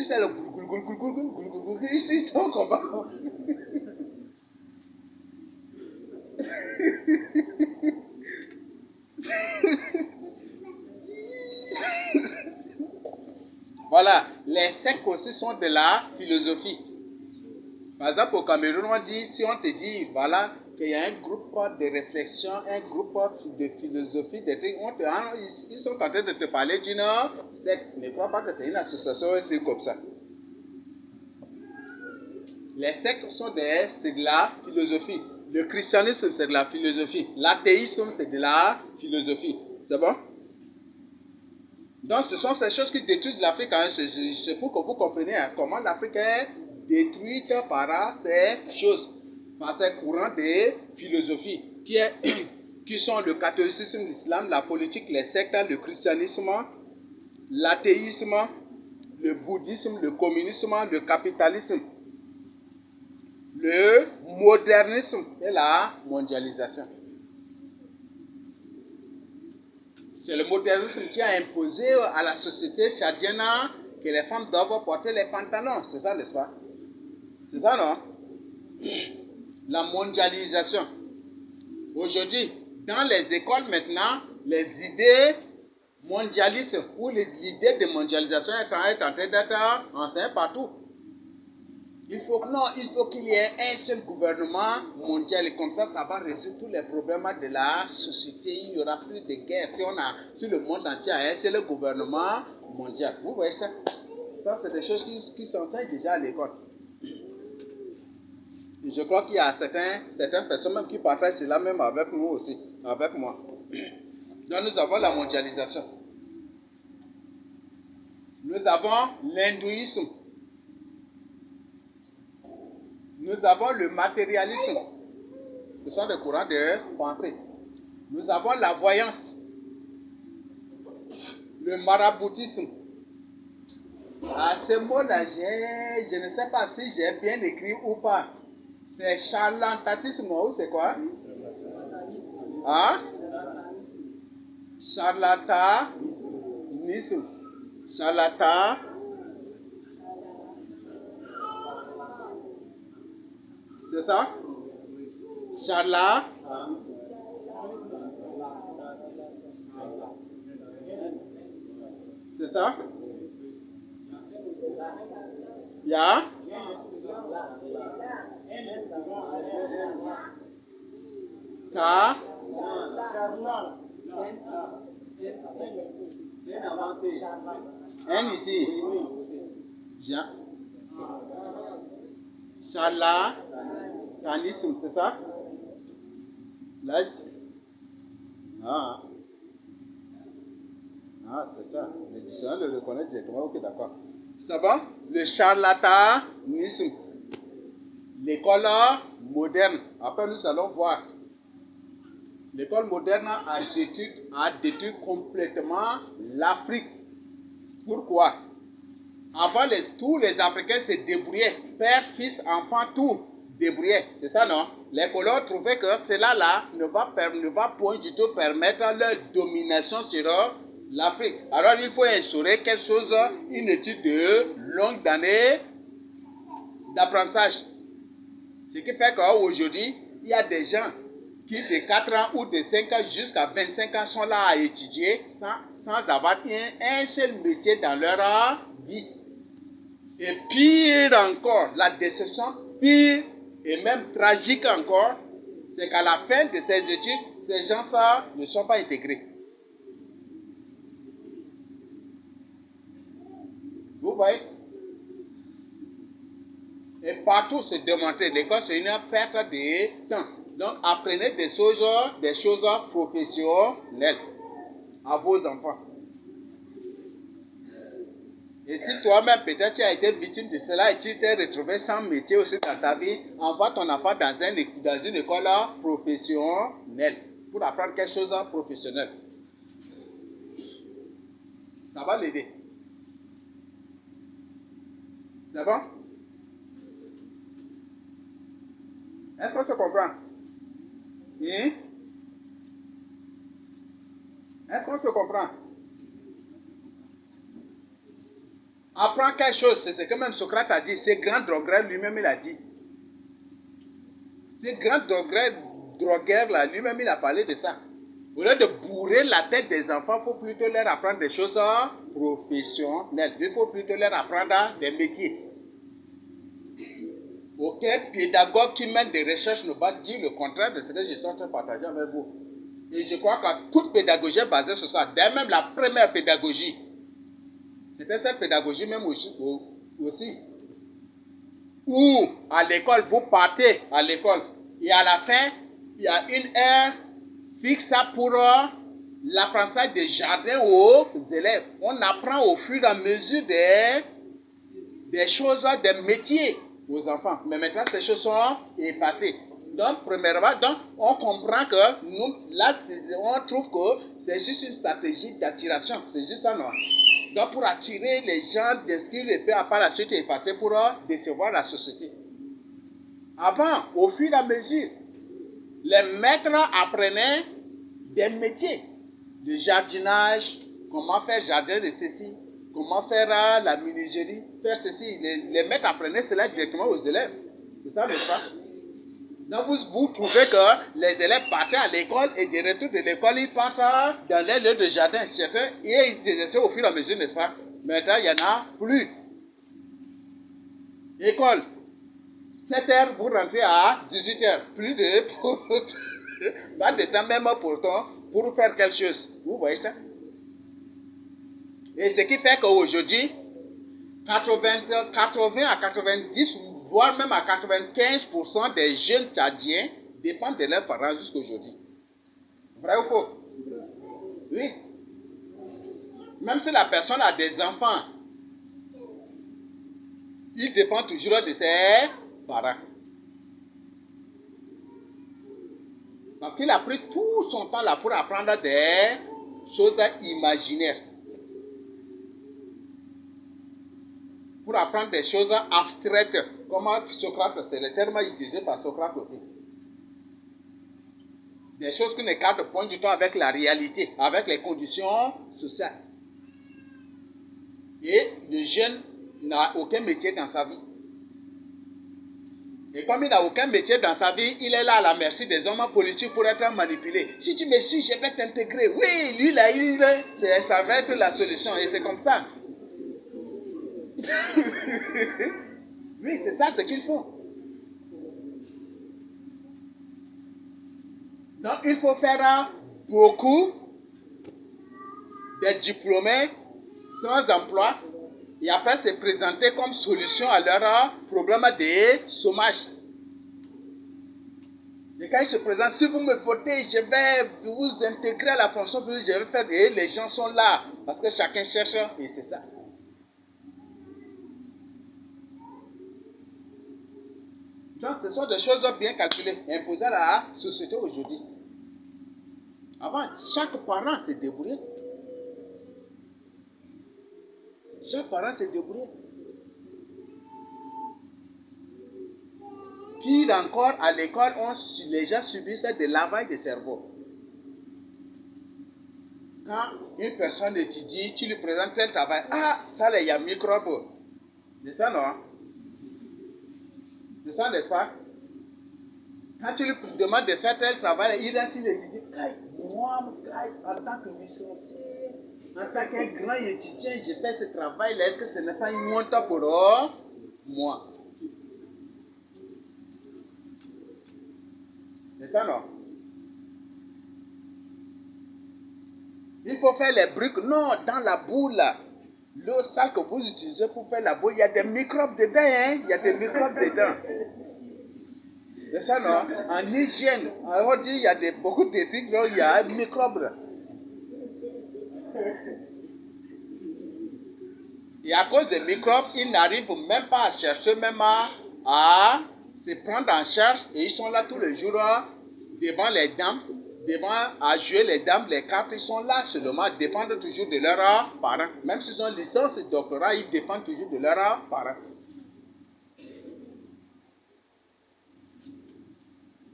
sont comment? Voilà, les sectes aussi sont de la philosophie. Par exemple, au Cameroun, on dit, si on te dit, voilà, qu'il y a un groupe de réflexion, un groupe de philosophie, des trucs, ils sont en train de te parler d'une secte. Ne crois pas que c'est une association, un truc comme ça. Les sectes c'est de la philosophie. Le christianisme, c'est de la philosophie. L'athéisme, c'est de la philosophie. C'est bon? Donc, ce sont ces choses qui détruisent l'Afrique. C'est pour que vous compreniez comment l'Afrique est détruite par ces choses, par ces courants de philosophie qui sont le catholicisme, l'islam, la politique, les sectes, le christianisme, l'athéisme, le bouddhisme, le communisme, le capitalisme, le modernisme et la mondialisation. C'est le modernisme qui a imposé à la société tchadienne que les femmes doivent porter les pantalons. C'est ça, n'est-ce pas? C'est ça, non? La mondialisation. Aujourd'hui, dans les écoles maintenant, les idées mondialistes ou l'idée de mondialisation est en train d'être enseignée partout. Il faut qu'il y ait un seul gouvernement mondial et comme ça va résoudre tous les problèmes de la société. Il n'y aura plus de guerre. Si le monde entier a un seul gouvernement mondial. Vous voyez ça? Ça, c'est des choses qui s'enseignent déjà à l'école. Je crois qu'il y a certaines personnes même qui partagent cela même avec nous aussi, avec moi. Donc nous avons la mondialisation. Nous avons l'hindouisme. Nous avons le matérialisme. Ce sont des courants de pensée. Nous avons la voyance. Le maraboutisme. À ce mot-là, je ne sais pas si j'ai bien écrit ou pas. C'est charlatanisme ou c'est quoi? Hein? Charlatanisme. Charlatan. C'est ça? Charla. C'est ça? Ya? Ka? N ici. Ja. Charlatanisme, c'est ça? Là, c'est ça. Le dictionnaire le reconnaît directement. Ok, d'accord. Ça va? Le charlatanisme. L'école moderne. Après, nous allons voir. L'école moderne a détruit complètement l'Afrique. Pourquoi? Avant, tous les Africains se débrouillaient. Père, fils, enfant, tout débrouillaient. C'est ça, non? Les colons trouvaient que cela-là ne va point du tout permettre leur domination sur l'Afrique. Alors, il faut instaurer quelque chose, une étude de longue année d'apprentissage. Ce qui fait qu'aujourd'hui, il y a des gens qui de 4 ans ou de 5 ans jusqu'à 25 ans sont là à étudier sans avoir un seul métier dans leur vie. Et pire encore, la déception, pire et même tragique encore, c'est qu'à la fin de ces études, ces gens-là ne sont pas intégrés. Vous voyez? Et partout se démontrer, l'école c'est une perte de temps. Donc apprenez des choses professionnelles à vos enfants. Et si toi-même peut-être tu as été victime de cela et tu t'es retrouvé sans métier aussi dans ta vie, envoie ton enfant dans une école professionnelle pour apprendre quelque chose de professionnel. Ça va l'aider. C'est bon? Est-ce qu'on se comprend? Est-ce qu'on se comprend? Apprends quelque chose, c'est ce que même Socrate a dit. C'est grand drogueur lui-même il a dit. C'est grand drogueur là, lui-même il a parlé de ça. Au lieu de bourrer la tête des enfants, il faut plutôt leur apprendre des choses professionnelles. Il faut plutôt leur apprendre des métiers. Aucun pédagogue qui mène des recherches ne va dire le contraire de ce que je suis en train de partager avec vous. Et je crois que toute pédagogie est basée sur ça. Dès même la première pédagogie, c'était cette pédagogie même aussi. Où à l'école, vous partez à l'école et à la fin, il y a une heure fixe pour l'apprentissage des jardins aux élèves. On apprend au fur et à mesure des choses, des métiers aux enfants. Mais maintenant, ces choses sont effacées. Donc, premièrement, on comprend que nous, là, on trouve que c'est juste une stratégie d'attiration. C'est juste ça, non? Donc, pour attirer les gens, d'inscrire les pères, par la suite effacer pour décevoir la société. Avant, au fur et à mesure, les maîtres apprenaient des métiers. Le jardinage, comment faire jardin de ceci, comment faire la menuiserie, faire ceci. Les maîtres apprenaient cela directement aux élèves. C'est ça, n'est-ce pas? Donc, vous trouvez que les élèves partaient à l'école et de retour de l'école, ils partent dans les lieux de jardin, etc. Et ils exerçaient au fur et à mesure, n'est-ce pas? Maintenant, il n'y en a plus. École. 7h, vous rentrez à 18h. Plus de... pas de temps même pour faire quelque chose. Vous voyez ça? Et ce qui fait qu'aujourd'hui, 80 à 90, voire même à 95% des jeunes Tchadiens dépendent de leurs parents jusqu'à aujourd'hui. Vrai ou faux? Oui. Même si la personne a des enfants, il dépend toujours de ses parents. Parce qu'il a pris tout son temps là pour apprendre des choses imaginaires. Pour apprendre des choses abstraites. Comme Socrate, c'est le terme utilisé par Socrate aussi. Des choses qui ne cadrent point du tout avec la réalité, avec les conditions sociales. Et le jeune n'a aucun métier dans sa vie. Et comme il n'a aucun métier dans sa vie, il est là à la merci des hommes politiques pour être manipulé. Si tu me suis, je vais t'intégrer. Oui, lui là, ça va être la solution. Et c'est comme ça. Oui, c'est ça ce qu'ils font. Donc, il faut faire beaucoup de diplômés sans emploi et après se présenter comme solution à leur problème de chômage. Et quand ils se présentent, si vous me votez, je vais vous intégrer à la fonction publique, je vais faire, et les gens sont là, parce que chacun cherche, et c'est ça. Donc, ce sont des choses bien calculées, imposées à la société aujourd'hui. Avant, chaque parent se débrouillait. Chaque parent se débrouillait. Pire encore, à l'école, les gens subissent des lavages de cerveau. Quand une personne étudie, tu lui présentes tel travail. Ah, ça là, il y a microbe. C'est ça, non? C'est ça, n'est-ce pas? Quand tu lui demandes de faire tel travail, il reste, il étudie. Moi, en tant que licencié, en tant qu'un grand étudiant, je fais ce travail-là. Est-ce que ce n'est pas une honte pour moi? C'est ça, non? Il faut faire les briques. Non, dans la boule, l'eau sale que vous utilisez pour faire la boule, il y a des microbes dedans, hein? Il y a des microbes dedans. C'est ça, non? En hygiène, on dit il y a beaucoup de trucs, donc il y a des microbes. Et à cause des microbes, ils n'arrivent même pas à chercher, même à se prendre en charge. Et ils sont là tous les jours devant les dames, à jouer les dames, les cartes. Ils sont là seulement, dépendent toujours de leurs parents. Même s'ils ont licence et doctorat, ils dépendent toujours de leurs parents.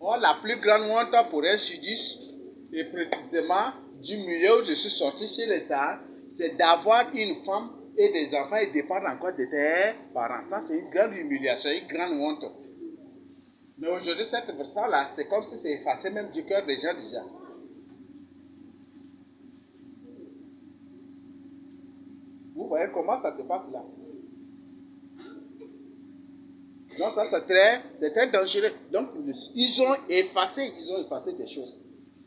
Or, la plus grande honte pour un sudiste, et précisément du milieu où je suis sorti chez les Sahara, c'est d'avoir une femme et des enfants et dépendre encore de tes parents. Ça, c'est une grande humiliation, une grande honte. Mais aujourd'hui, cette version-là, c'est comme si c'est effacé même du cœur des gens déjà. Vous voyez comment ça se passe là? Non, ça c'est très dangereux. Donc, ils ont effacé des choses.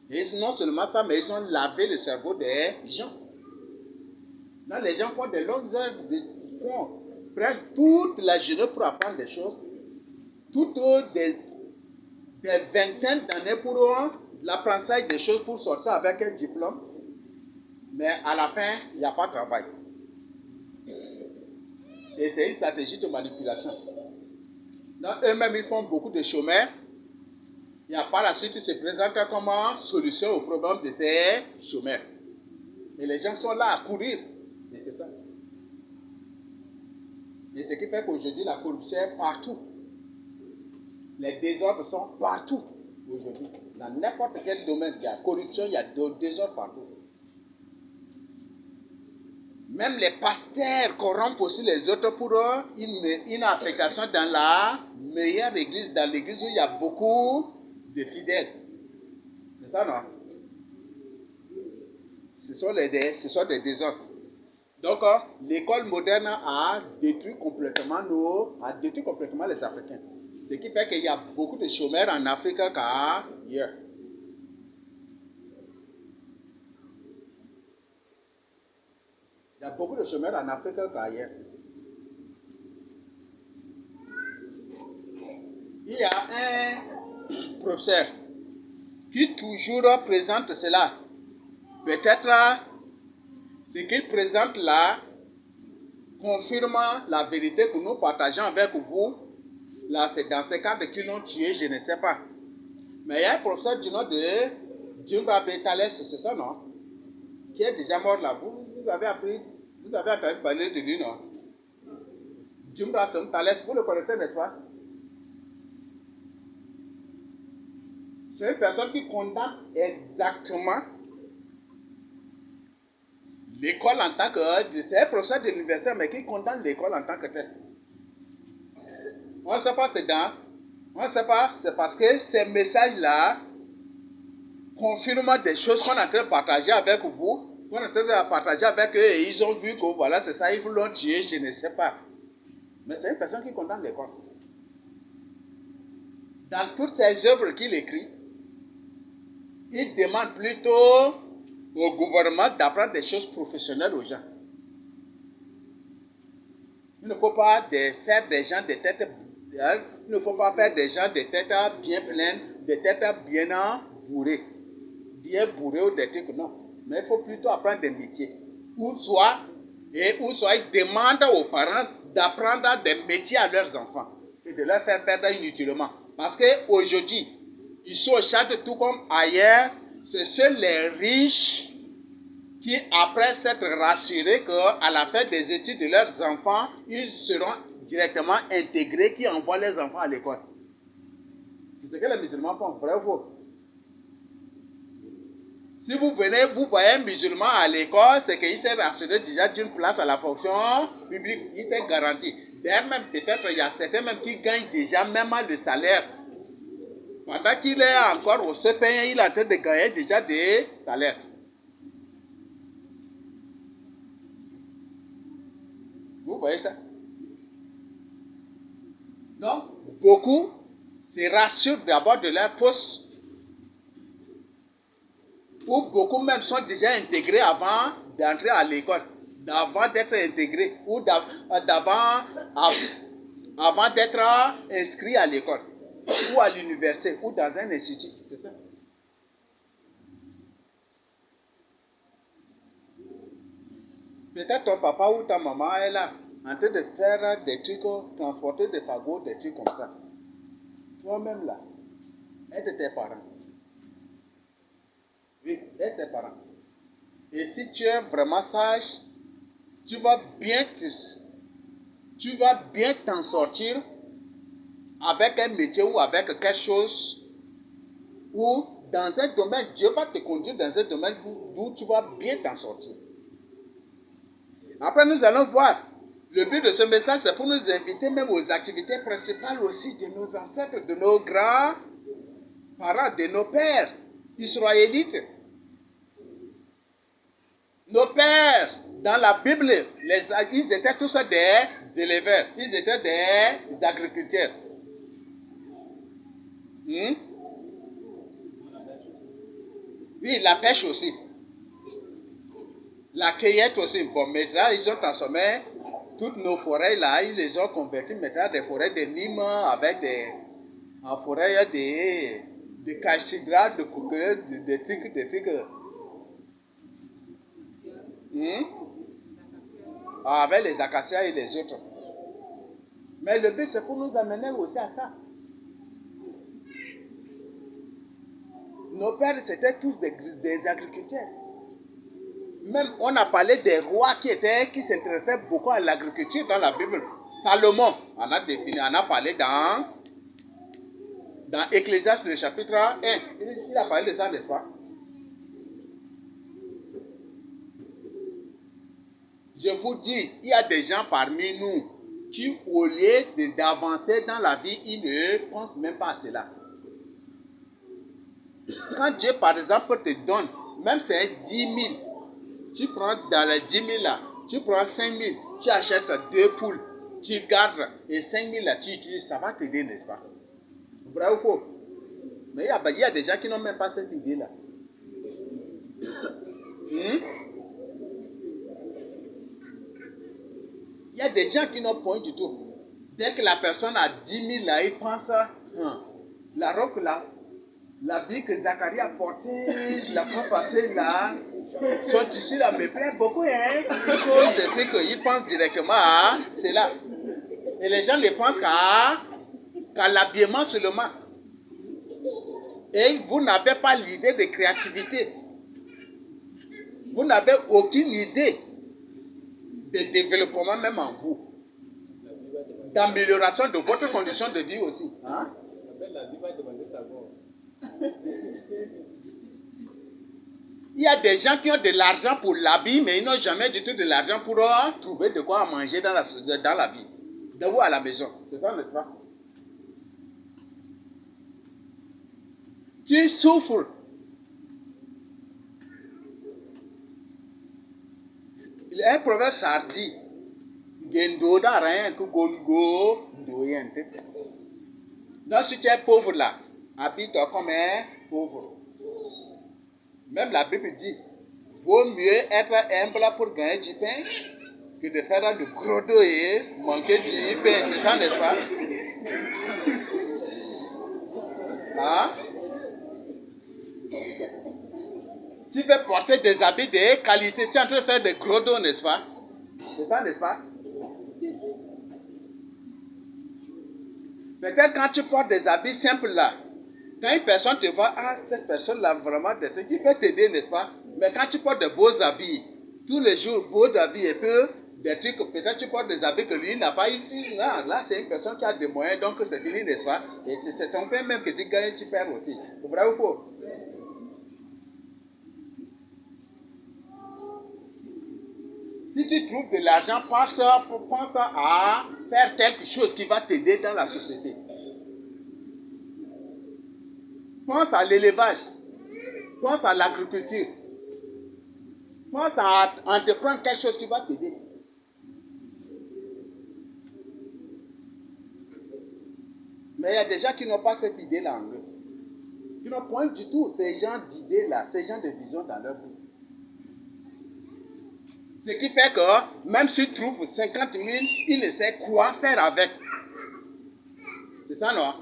Et non seulement ça, mais ils ont lavé le cerveau des gens. Là, les gens font des longues heures, prennent toute la journée pour apprendre des choses. Toutes des vingtaines d'années pour l'apprentissage des choses pour sortir avec un diplôme. Mais à la fin, il n'y a pas de travail. Et c'est une stratégie de manipulation. Donc, eux-mêmes, ils font beaucoup de chômeurs. Et par la suite, ils se présentent comme solution au problème de ces chômeurs. Et les gens sont là à courir. Et c'est ça. Et ce qui fait qu'aujourd'hui, la corruption est partout. Les désordres sont partout aujourd'hui. Dans n'importe quel domaine, il y a corruption, il y a des désordres partout. Même les pasteurs corrompent aussi les autres pour une application dans la meilleure église, dans l'église où il y a beaucoup de fidèles. C'est ça, non? Ce sont des désordres. Donc, l'école moderne a détruit complètement les Africains. Ce qui fait qu'il y a beaucoup de chômeurs en Afrique qu'ailleurs. Il y a beaucoup de chômeurs en Afrique qu'ailleurs. Il y a un professeur qui toujours présente cela. Peut-être ce qu'il présente là confirme la vérité que nous partageons avec vous. Là, c'est dans ce cadre qu'ils l'ont tué, je ne sais pas. Mais il y a un professeur du nom de Djumra Betales, c'est ça, non? Qui est déjà mort là. Vous avez appris, vous avez entendu parler de lui, non? Djumra Betales, vous le connaissez, n'est-ce pas? C'est une personne qui condamne exactement l'école en tant que... C'est un professeur de l'université, mais qui condamne l'école en tant que tel. On ne sait pas c'est dans... On ne sait pas, c'est parce que ces messages-là confirment des choses qu'on est en train de partager avec vous, qu'on est en train de partager avec eux, et ils ont vu que voilà, c'est ça, ils l'ont tué, je ne sais pas. Mais c'est une personne qui condamne l'école. Dans toutes ces œuvres qu'il écrit, il demande plutôt au gouvernement d'apprendre des choses professionnelles aux gens. Il ne faut pas faire des gens de tête, il ne faut pas faire des gens de tête bien pleines, de tête bien bourrées ou des trucs, non. Mais il faut plutôt apprendre des métiers. Ou soit ils demandent aux parents d'apprendre des métiers à leurs enfants et de leur faire perdre inutilement. Parce qu'aujourd'hui, ici au Tchad, tout comme ailleurs, c'est seuls les riches qui, après s'être rassurés qu'à la fin des études de leurs enfants, ils seront directement intégrés, qui envoient les enfants à l'école. C'est ce que les musulmans font, vrai ou faux? Si vous venez, vous voyez un musulman à l'école, c'est qu'il s'est rassuré déjà d'une place à la fonction publique, il s'est garanti. D'ailleurs, même peut-être, il y a certains même qui gagnent déjà même le salaire. Pendant qu'il est encore au CPI, il est en train de gagner déjà des salaires. Vous voyez ça? Donc, beaucoup se rassurent d'abord de leur poste, ou beaucoup même sont déjà intégrés avant d'entrer à l'école, avant d'être intégrés, ou avant d'être inscrits à l'école, ou à l'université, ou dans un institut. C'est ça. Peut-être ton papa ou ta maman est là, en train de faire des trucs, transporter des fagots, des trucs comme ça. Toi-même là, aide tes parents. Oui, aide tes parents. Et si tu es vraiment sage, tu vas bien t'en sortir avec un métier ou avec quelque chose, ou dans un domaine, Dieu va te conduire dans un domaine d'où tu vas bien t'en sortir. Après, nous allons voir. Le but de ce message, c'est pour nous inviter même aux activités principales aussi de nos ancêtres, de nos grands-parents, de nos pères israélites. Nos pères, dans la Bible, ils étaient tous des éleveurs, ils étaient des agriculteurs. Oui, la pêche aussi. La cueillette aussi. Bon, maintenant, ils ont transformé toutes nos forêts là, ils les ont converties maintenant des forêts de Nîmes avec en forêt des cachidras, de coquelicots, des trucs. Avec les acacias et les autres. Mais le but, c'est pour nous amener aussi à ça. Nos pères, c'était tous des agriculteurs. Même, on a parlé des rois qui s'intéressaient beaucoup à l'agriculture dans la Bible. Salomon, on a parlé dans Ecclésiaste, le chapitre 1. Il a parlé de ça, n'est-ce pas? Je vous dis, il y a des gens parmi nous qui, au lieu d'avancer dans la vie, ils ne pensent même pas à cela. Quand Dieu, par exemple, te donne, même si c'est 10 000, tu prends dans les 10 000 là, tu prends 5 000, tu achètes 2 poules, tu gardes, et 5 000 là, tu utilises, ça va t'aider, n'est-ce pas? Vrai ou faux? Mais il y a des gens qui n'ont même pas cette idée-là. Il y a des gens qui n'ont point du tout. Dès que la personne a 10 000 là, il pense la robe là, l'habit que Zacharie a porté la fois passée là, son tissu là me plaît beaucoup. Hein? J'ai pris qu'il pense directement à cela. Et les gens ne pensent qu'à l'habillement seulement. Et vous n'avez pas l'idée de créativité. Vous n'avez aucune idée de développement même en vous. D'amélioration de votre condition de vie aussi. Hein? Il y a des gens qui ont de l'argent pour l'habit, mais ils n'ont jamais du tout de l'argent pour trouver de quoi manger dans la vie. De vous à la maison. C'est ça, n'est-ce pas? Tu souffres. Un proverbe ça dit Gendo da rien que gongo doyente. Donc si tu es pauvre là, habille-toi comme un pauvre. Même la Bible dit vaut mieux être humble pour gagner du pain que de faire le gros dos et manquer du pain. C'est ça, n'est-ce pas? Hein? Tu veux porter des habits de qualité, tu es en train de faire des gros dos, n'est-ce pas? C'est ça, n'est-ce pas? Peut-être quand tu portes des habits simples là, quand une personne te voit, ah, cette personne-là vraiment des trucs, il peut t'aider, n'est-ce pas? Mais quand tu portes de beaux habits, tous les jours, beaux habits, et puis des trucs, peut-être tu portes des habits que lui n'a pas utilisé. Non, là, c'est une personne qui a des moyens, donc c'est fini, n'est-ce pas? Et c'est ton pain même que tu gagnes, tu perds aussi. Vrai ou faux? Si tu trouves de l'argent, pense à faire quelque chose qui va t'aider dans la société. Pense à l'élevage. Pense à l'agriculture. Pense à entreprendre quelque chose qui va t'aider. Mais il y a des gens qui n'ont pas cette idée-là en eux. Ils n'ont point du tout ces gens d'idées-là, ces gens de vision dans leur vie. Ce qui fait que même s'ils trouvent 50 000, ils ne savent quoi faire avec. C'est ça, non?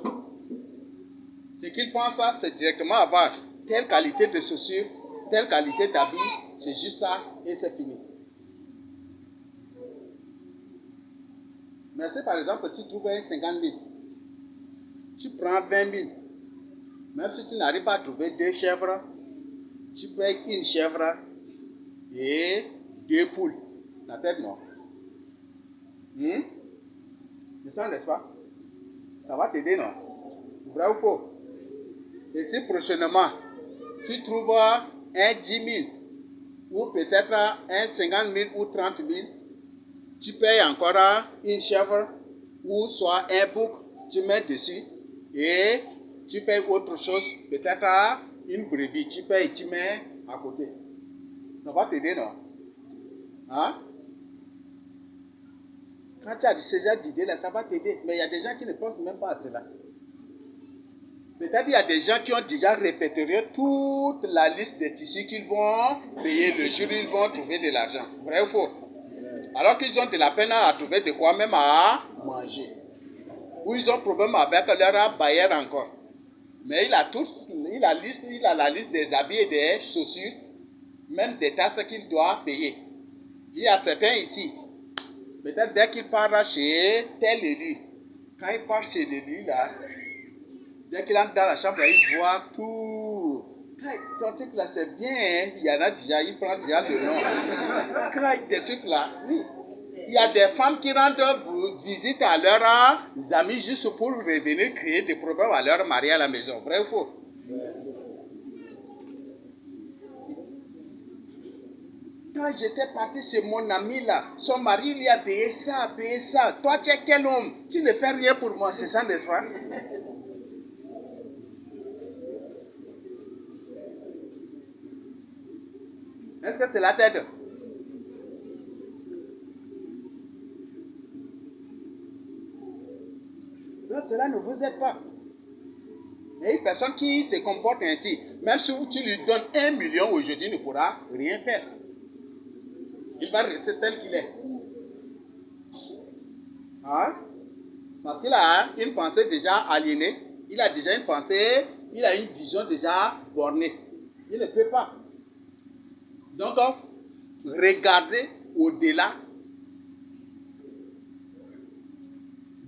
Ce qu'ils pensent, c'est directement avoir telle qualité de chaussures, telle qualité d'habit, c'est juste ça et c'est fini. Mais si par exemple tu trouves 50 000, tu prends 20 000, même si tu n'arrives pas à trouver 2 chèvres, tu payes une chèvre et 2 poules. Ça t'aide, non? C'est ça, n'est-ce pas? Ça va t'aider, non? Vrai ou faux? Et si prochainement, tu trouves un 10 000 ou peut-être un 50 000 ou 30 000, tu payes encore une chèvre ou soit un bouc, tu mets dessus et tu payes autre chose, peut-être une brebis, tu payes, tu mets à côté. Ça va t'aider, non? Hein? Quand tu as ce genre d'idée là, ça va t'aider. Mais il y a des gens qui ne pensent même pas à cela. Peut-être qu'il y a des gens qui ont déjà répertorié toute la liste des tissus qu'ils vont payer le jour où ils vont trouver de l'argent. Vrai ou faux? Alors qu'ils ont de la peine à trouver de quoi même à manger. Ou ils ont problème avec leur bailleur encore. Mais il a la liste des habits et des chaussures, même des tasses qu'il doit payer. Il y a certains ici. Peut-être dès qu'il part chez tel élu, quand il part chez l'élu là, dès qu'il entre dans la chambre, il voit tout. Quand son truc là, c'est bien, hein? Il y en a déjà, il prend déjà le nom. Quand il y a des trucs là, oui. Il y a des femmes qui rendent visite à leurs amis juste pour revenir créer des problèmes à leur mari à la maison. Vrai ou faux? Quand j'étais parti chez mon ami là, son mari lui a payé ça, payé ça. Toi, tu es quel homme? Tu ne fais rien pour moi, c'est ça, n'est-ce pas? Est-ce que c'est la tête? Donc cela ne vous aide pas. Et une personne qui se comporte ainsi, même si tu lui donnes 1 million aujourd'hui, il ne pourra rien faire. Il va rester tel qu'il est. Hein? Parce qu'il a une pensée déjà aliénée, il a déjà une pensée, il a une vision déjà bornée. Il ne peut pas. Donc, regardez au-delà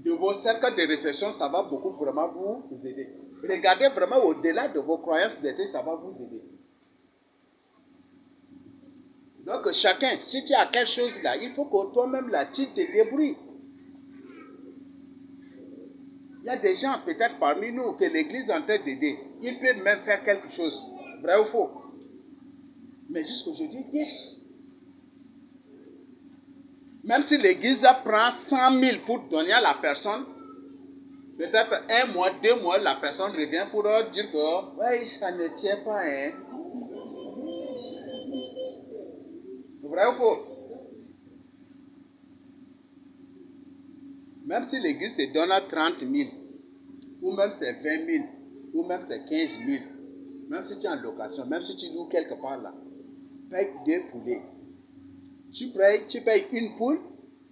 de vos cercles de réflexion, ça va beaucoup vraiment vous aider. Regardez vraiment au-delà de vos croyances d'éthique, ça va vous aider. Donc, chacun, si tu as quelque chose là, il faut que toi-même là, tu te débrouilles. Il y a des gens peut-être parmi nous que l'Église est en train d'aider. Ils peuvent même faire quelque chose. Vrai ou faux? Mais jusqu'aujourd'hui, rien. Même si l'Église prend 100 000 pour donner à la personne, peut-être 1 mois, 2 mois, la personne revient pour dire que ouais, ça ne tient pas. Hein. Vrai ou faux? Même si l'Église te donne 30 000, ou même c'est 20 000, ou même c'est 15 000, même si tu es en location, même si tu loues quelque part là, paye 2 poulets. Tu payes une poule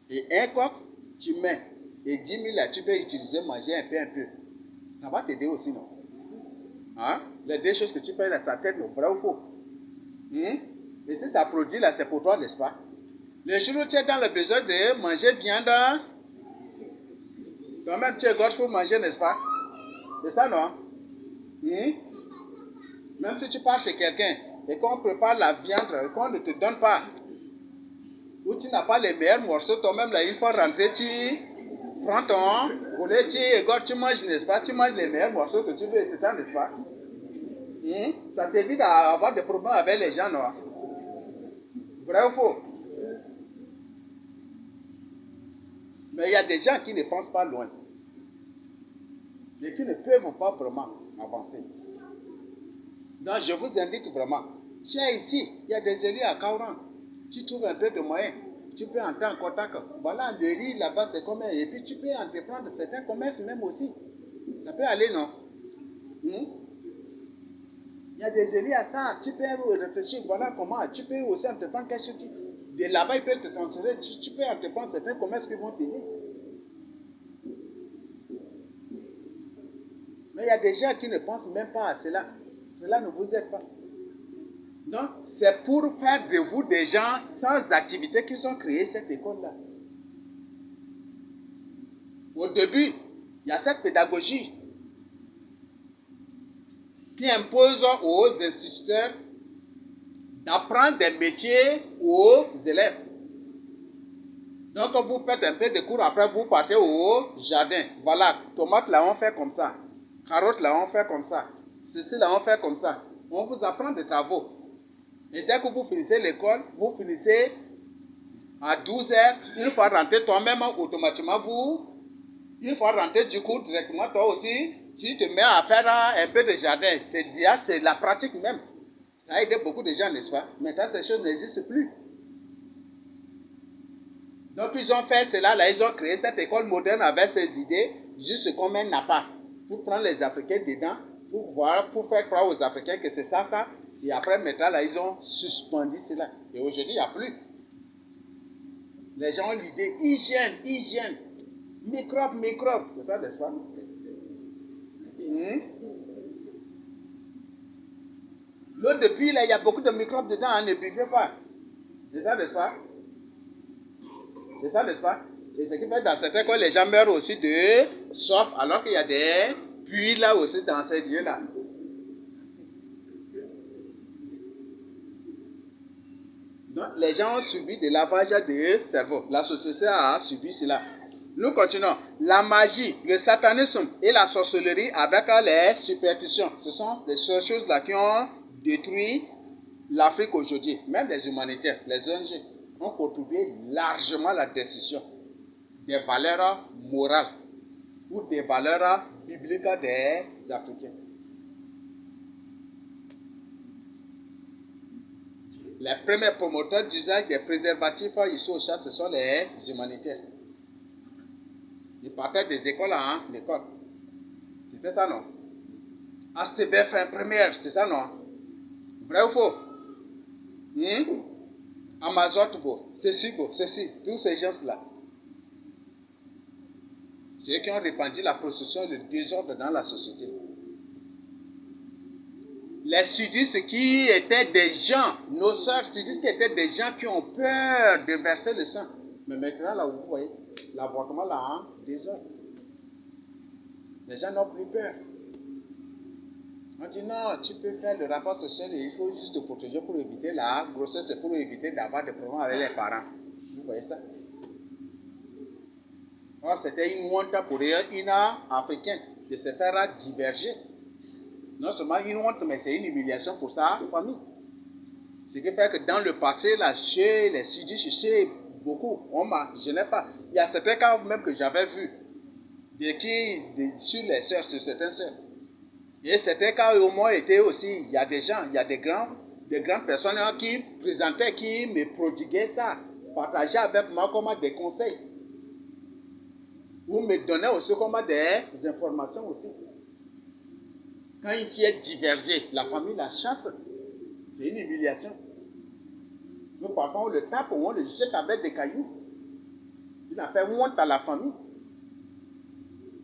et un coq, tu mets. Et 10 000 là, tu peux utiliser, manger un peu. Ça va t'aider aussi, non? Hein? Les 2 choses que tu payes là, ça t'aide, vrai ou faux? Et si ça produit là, c'est pour toi, n'est-ce pas? Le jour où tu es dans le besoin de manger viande, toi-même tu es gorge pour manger, n'est-ce pas? C'est ça, non? Même si tu pars chez quelqu'un et qu'on prépare la viande et qu'on ne te donne pas, ou tu n'as pas les meilleurs morceaux, toi-même là, il faut rentrer, tu prends ton poulet, tu égorges, tu manges, n'est-ce pas? Tu manges les meilleurs morceaux que tu veux, c'est ça, n'est-ce pas? Ça t'évite d'avoir des problèmes avec les gens, non? Vrai ou faux? Mais il y a des gens qui ne pensent pas loin. Et qui ne peuvent pas vraiment avancer. Donc je vous invite vraiment. Tu es ici, il y a des élus à Kauran. Tu trouves un peu de moyens. Tu peux entrer en contact. Voilà, le riz là-bas c'est combien. Et puis tu peux entreprendre certains commerces même aussi. Ça peut aller, non? Il y a des élus à ça. Tu peux réfléchir, voilà comment. Tu peux aussi entreprendre quelque chose qui... De là-bas, ils peuvent te transférer. Tu peux entreprendre certains commerces qui vont t'aider. Mais il y a des gens qui ne pensent même pas à cela. Cela ne vous aide pas. Donc, c'est pour faire de vous des gens sans activité qui ont créé cette école-là. Au début, il y a cette pédagogie qui impose aux instituteurs d'apprendre des métiers aux élèves. Donc, vous faites un peu de cours, après vous partez au jardin. Voilà, tomates là, on fait comme ça. Carottes là, on fait comme ça. Ceci là, on fait comme ça. On vous apprend des travaux. Et dès que vous finissez l'école, vous finissez à 12 heures, une fois rentré toi-même, automatiquement, une fois rentré du coup, directement, toi aussi, tu te mets à faire un peu de jardin. C'est la pratique même. Ça a aidé beaucoup de gens, n'est-ce pas? Maintenant, ces choses n'existent plus. Donc, ils ont fait cela, là, ils ont créé cette école moderne avec ces idées, juste comme un appât, pour prendre les Africains dedans, pour faire croire aux Africains que c'est ça. Et après, maintenant, là, ils ont suspendu cela. Et aujourd'hui, il n'y a plus. Les gens ont l'idée, hygiène, microbe, c'est ça, n'est-ce pas? L'eau de puits, là, il y a beaucoup de microbes dedans, hein, ne buvez pas. C'est ça, n'est-ce pas? C'est ça, n'est-ce pas? Et ce qui fait dans certains cas, les gens meurent aussi de soif, alors qu'il y a des puits là aussi dans ces lieux-là. Donc, les gens ont subi des lavages de cerveau. La société a subi cela. Nous continuons. La magie, le satanisme et la sorcellerie avec les superstitions. Ce sont des choses là qui ont détruit l'Afrique aujourd'hui. Même les humanitaires, les ONG, ont contribué largement à la destruction des valeurs morales ou des valeurs bibliques des Africains. Les premiers promoteurs d'usage des préservatifs ici au Tchad, ce sont les humanitaires. Ils partaient des écoles en école. C'était ça, non? ASTBF première, c'est ça non? Vrai ou faux? Amazon, ceci, tous ces gens-là. C'est eux qui ont répandu la prostitution et le désordre dans la société. Les sudistes qui étaient des gens, nos sœurs sudistes qui étaient des gens qui ont peur de verser le sang. Mais maintenant, là où vous voyez, l'avortement là, désordre. Les gens n'ont plus peur. On dit non, tu peux faire le rapport sexuel et il faut juste te protéger pour éviter la grossesse et pour éviter d'avoir des problèmes avec les parents. Vous voyez ça? Or, c'était une honte pour une Africaine de se faire diverger. Non seulement une honte, mais c'est une humiliation pour sa famille. Ce qui fait que dans le passé, là, chez les sudistes, chez beaucoup, je n'ai pas. Il y a certains cas même que j'avais vus sur les sœurs, sur certaines sœurs. Et certains cas au moins étaient aussi, il y a des gens, il y a des grandes personnes qui présentaient, qui me prodiguaient ça, partageaient avec moi comme des conseils. Ou me donnaient aussi comme des informations aussi. Quand une fille est divergée, la famille la chasse. C'est une humiliation. Donc parfois on le tape ou on le jette avec des cailloux. Il a fait honte à la famille.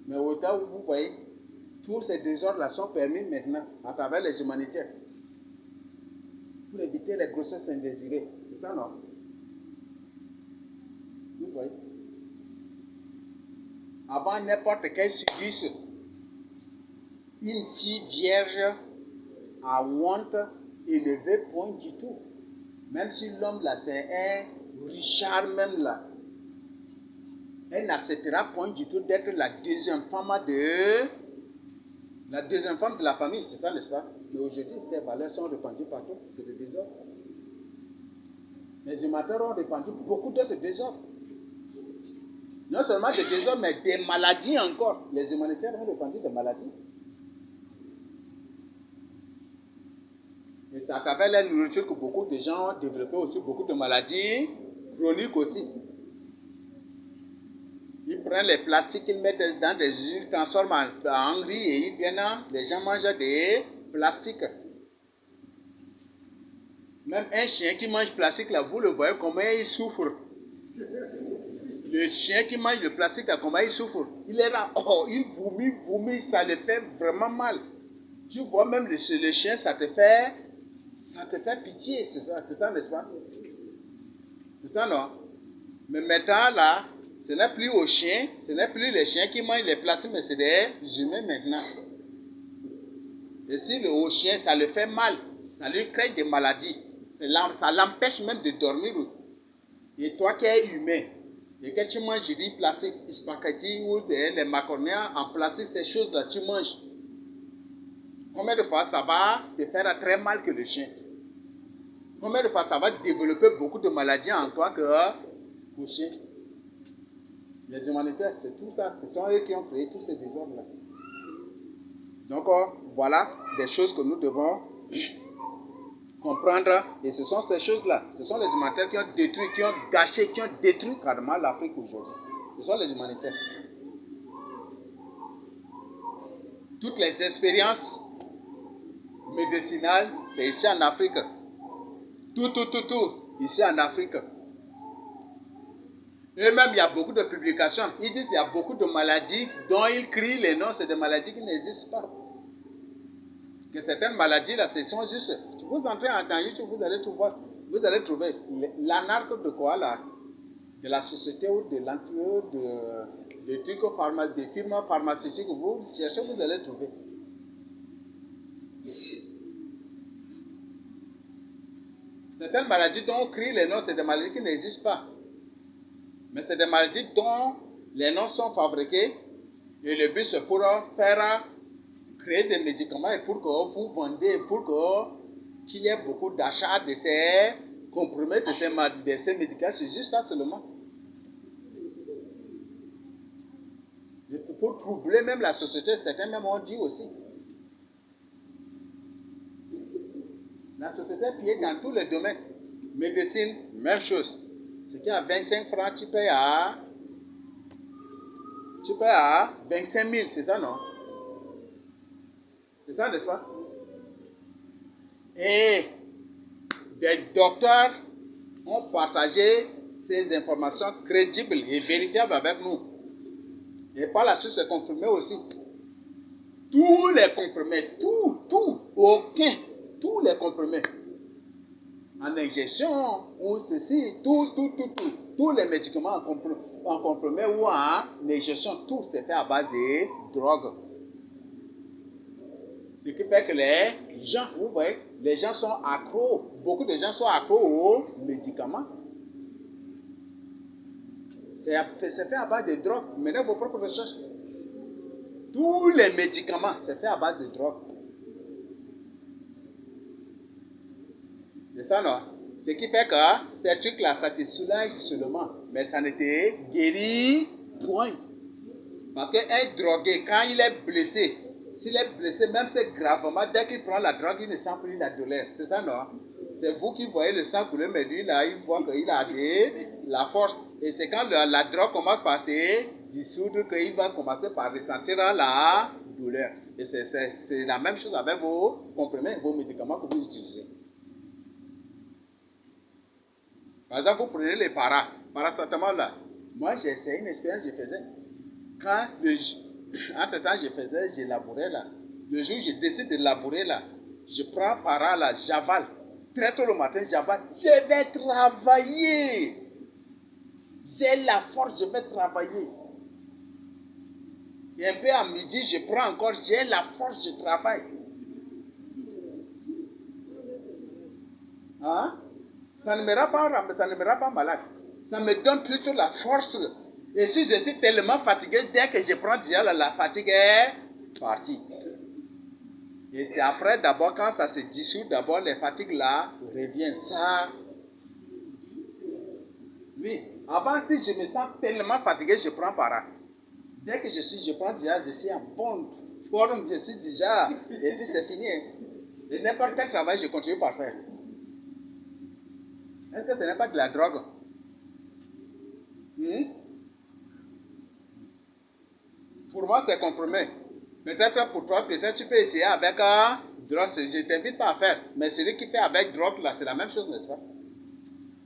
Mais au temps où vous voyez, tous ces désordres-là sont permis maintenant à travers les humanitaires. Pour éviter les grossesses indésirées. C'est ça, non? Vous voyez? Avant n'importe quel sudiste, une fille vierge a honte élevée point du tout. Même si l'homme là c'est un Richard même là, elle n'acceptera point du tout d'être la deuxième femme de la famille, c'est ça n'est-ce pas? Mais aujourd'hui ces valeurs sont répandues partout, c'est des désordres. Les humanitaires ont répandu beaucoup d'autres désordres. Non seulement des désordres, mais des maladies encore. Les humanitaires ont répandu des maladies. Et c'est à travers la nourriture que beaucoup de gens ont développé aussi beaucoup de maladies chroniques aussi. Ils prennent les plastiques, ils mettent dans des usines, ils transforment en riz et ils viennent, les gens mangent des plastiques. Même un chien qui mange plastique, là, vous le voyez comment il souffre. Le chien qui mange le plastique, là, comment il souffre. Il est là, il vomit, ça le fait vraiment mal. Tu vois même le chien, ça te fait pitié, c'est ça n'est-ce pas? C'est ça non? Mais maintenant là, ce n'est plus aux chiens, ce n'est plus les chiens qui mangent les plastiques, mais c'est des humains maintenant. Et si au chien, ça le fait mal, ça lui crée des maladies, ça l'empêche même de dormir. Et toi qui es humain, et que tu manges du riz plastique, spaghetti ou les macaronis en plastique, ces choses-là, tu manges. Combien de fois ça va te faire très mal que le chien? Combien de fois ça va développer beaucoup de maladies en toi que le chien? Les humanitaires, c'est tout ça. Ce sont eux qui ont créé tous ces désordres-là. Donc, voilà des choses que nous devons comprendre. Et ce sont ces choses-là. Ce sont les humanitaires qui ont détruit, qui ont gâché, qui ont détruit carrément l'Afrique aujourd'hui. Ce sont les humanitaires. Toutes les expériences médicinales, c'est ici en Afrique. Tout, ici en Afrique. Et même, il y a beaucoup de publications. Ils disent qu'il y a beaucoup de maladies dont ils crient les noms. C'est des maladies qui n'existent pas. Que certaines maladies, là, ce sont juste... Vous entrez dans YouTube, vous allez trouver l'anarque de quoi, là? De la société ou des trucs des firmes pharmaceutiques. Vous cherchez, vous allez trouver. Certaines maladies dont on crie les noms, c'est des maladies qui n'existent pas. Mais c'est des maladies dont les noms sont fabriqués et le but c'est pour faire créer des médicaments et pour que vous vendez, pour qu'il y ait beaucoup d'achats de ces comprimés, de ces médicaments. C'est juste ça seulement. Pour troubler même la société, certains même ont dit aussi. La société est pillée dans tous les domaines. Médecine, même chose. Ce qui est à 25 francs, tu payes à 25 000, c'est ça, non? C'est ça, n'est-ce pas? Et des docteurs ont partagé ces informations crédibles et vérifiables avec nous. Et par la suite, c'est confirmé aussi. Tous les comprimés, tous les comprimés, en injection ou ceci, tous les médicaments en comprimé ou en injection, tout c'est fait à base de drogue. Ce qui fait que les gens, vous voyez, les gens sont accros, beaucoup de gens sont accros aux médicaments. C'est fait à base de drogue. Menez vos propres recherches. Tous les médicaments, c'est fait à base de drogue. C'est ça, non? Ce qui fait que ces trucs-là, ça te soulage seulement. Mais ça ne te guérit point. Parce qu'un drogué, quand il est blessé, s'il est blessé, même c'est gravement, dès qu'il prend la drogue, il ne sent plus la douleur. C'est ça, non? C'est vous qui voyez le sang couler, mais lui, là, il voit qu'il a la force. Et c'est quand la drogue commence par se dissoudre qu'il va commencer par ressentir la douleur. Et c'est la même chose avec vos comprimés, vos médicaments que vous utilisez. Par exemple, vous prenez les paracétamol là. Moi, j'ai essayé une expérience, je faisais. Quand, entre-temps, je labourais là. Le jour où je décide de labourer là, je prends là, j'avale. Très tôt le matin, j'avale. Je vais travailler. J'ai la force, je vais travailler. Et un peu à midi, je prends encore, j'ai la force, je travaille. Hein? Ça ne me rend pas malade. Ça me donne plutôt la force. Et si je suis tellement fatigué, dès que je prends déjà la fatigue est partie. Et c'est après, d'abord, quand ça se dissout, d'abord, les fatigues là reviennent. Ça. Oui. Avant, si je me sens tellement fatigué, je prends para. Dès que je prends déjà, je suis en bonne forme, je suis déjà. Et puis c'est fini. Et n'importe quel travail, je continue par faire. Est-ce que ce n'est pas de la drogue? Pour moi, c'est comprimé. Peut-être pour toi, peut-être tu peux essayer avec drogue. Je ne t'invite pas à faire. Mais celui qui fait avec drogue, là, c'est la même chose, n'est-ce pas?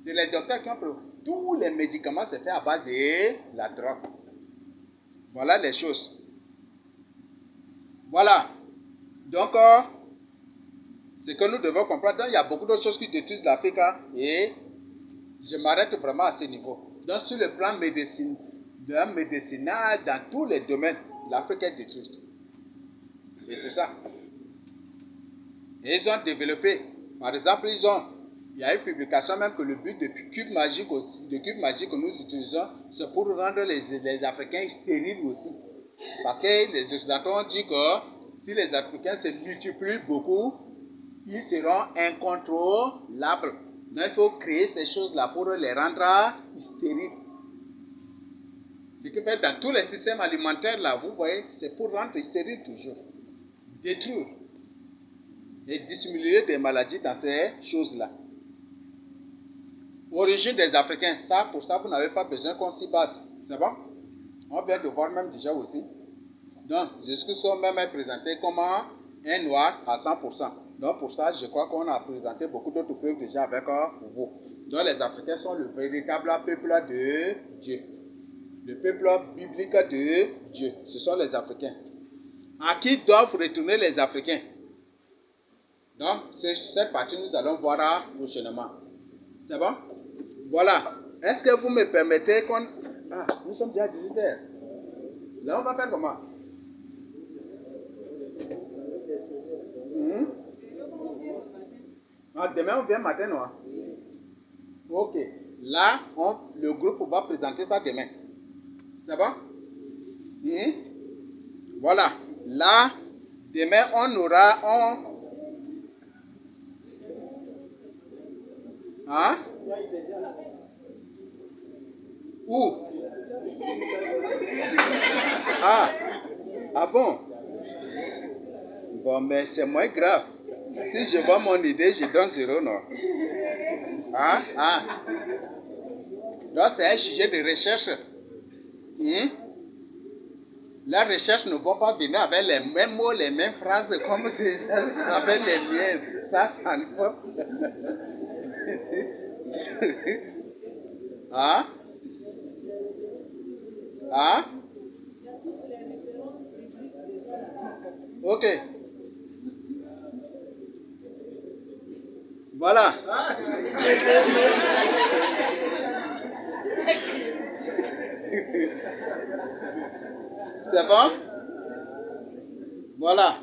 C'est les docteurs qui ont pris. Tous les médicaments, c'est fait à base de la drogue. Voilà les choses. Voilà. Donc, ce que nous devons comprendre, donc, il y a beaucoup d'autres choses qui détruisent l'Afrique et je m'arrête vraiment à ce niveau. Donc, sur le plan médicinal, dans tous les domaines, l'Afrique est détruite. Et c'est ça. Et ils ont développé, par exemple, il y a une publication même que le but de cube magique que nous utilisons, c'est pour rendre les Africains stériles aussi. Parce que les Occidentaux ont dit que si les Africains se multiplient beaucoup, ils seront incontrôlables. Donc il faut créer ces choses-là pour les rendre stériles. Ce qui fait dans tous les systèmes alimentaires, là, vous voyez, c'est pour rendre stériles toujours. Détruire. Et dissimuler des maladies dans ces choses-là. Origine des Africains, ça, pour ça, vous n'avez pas besoin qu'on s'y base. C'est bon? On vient de voir même déjà aussi. Donc, Jésus-Christ même est présenté comme un noir à 100%. Donc, pour ça, je crois qu'on a présenté beaucoup d'autres preuves déjà avec vous. Donc, les Africains sont le véritable peuple de Dieu. Le peuple biblique de Dieu. Ce sont les Africains. À qui doivent retourner les Africains? Donc, c'est cette partie nous allons voir prochainement. C'est bon? Voilà. Est-ce que vous me permettez qu'on... Ah, nous sommes déjà à 18h. Là, on va faire comment? Ah, demain, on vient matin, non? Ok. Là, le groupe va présenter ça demain. C'est bon? Voilà. Là, demain, on aura... Hein? Où? Ah bon? Bon, mais c'est moins grave. Si je vois mon idée, je donne 0, non? Donc, c'est un sujet de recherche. leurs recherches ne vont pas venir avec les mêmes mots, les mêmes phrases comme avec les miennes. Ça ne va pas. Hein? Hein? Ok. Voilà. C'est bon? Voilà.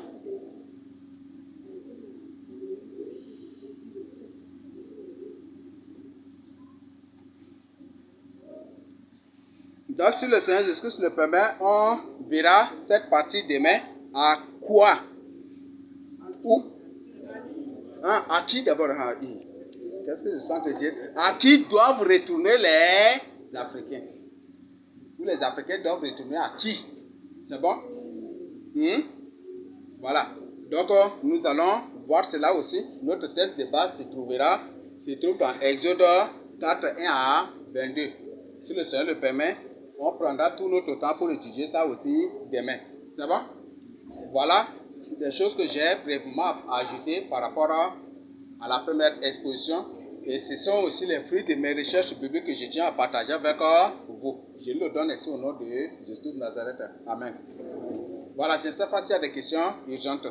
Donc, si le Seigneur Jésus-Christ le permet, on verra cette partie demain à quoi? Où? Hein, à qui d'abord? Qu'est-ce que je sens te dire? À qui doivent retourner les Africains? Ou les Africains doivent retourner à qui? C'est bon? Voilà. Donc, nous allons voir cela aussi. Notre texte de base se trouve dans Exode 4, 1 à 22. Si le Seigneur le permet, on prendra tout notre temps pour étudier ça aussi demain. C'est bon? Voilà des choses que j'ai brièvement ajoutées par rapport à la première exposition. Et ce sont aussi les fruits de mes recherches bibliques que je tiens à partager avec vous. Je le donne ici au nom de Jésus de Nazareth. Amen. Voilà, je ne sais pas s'il y a des questions urgentes.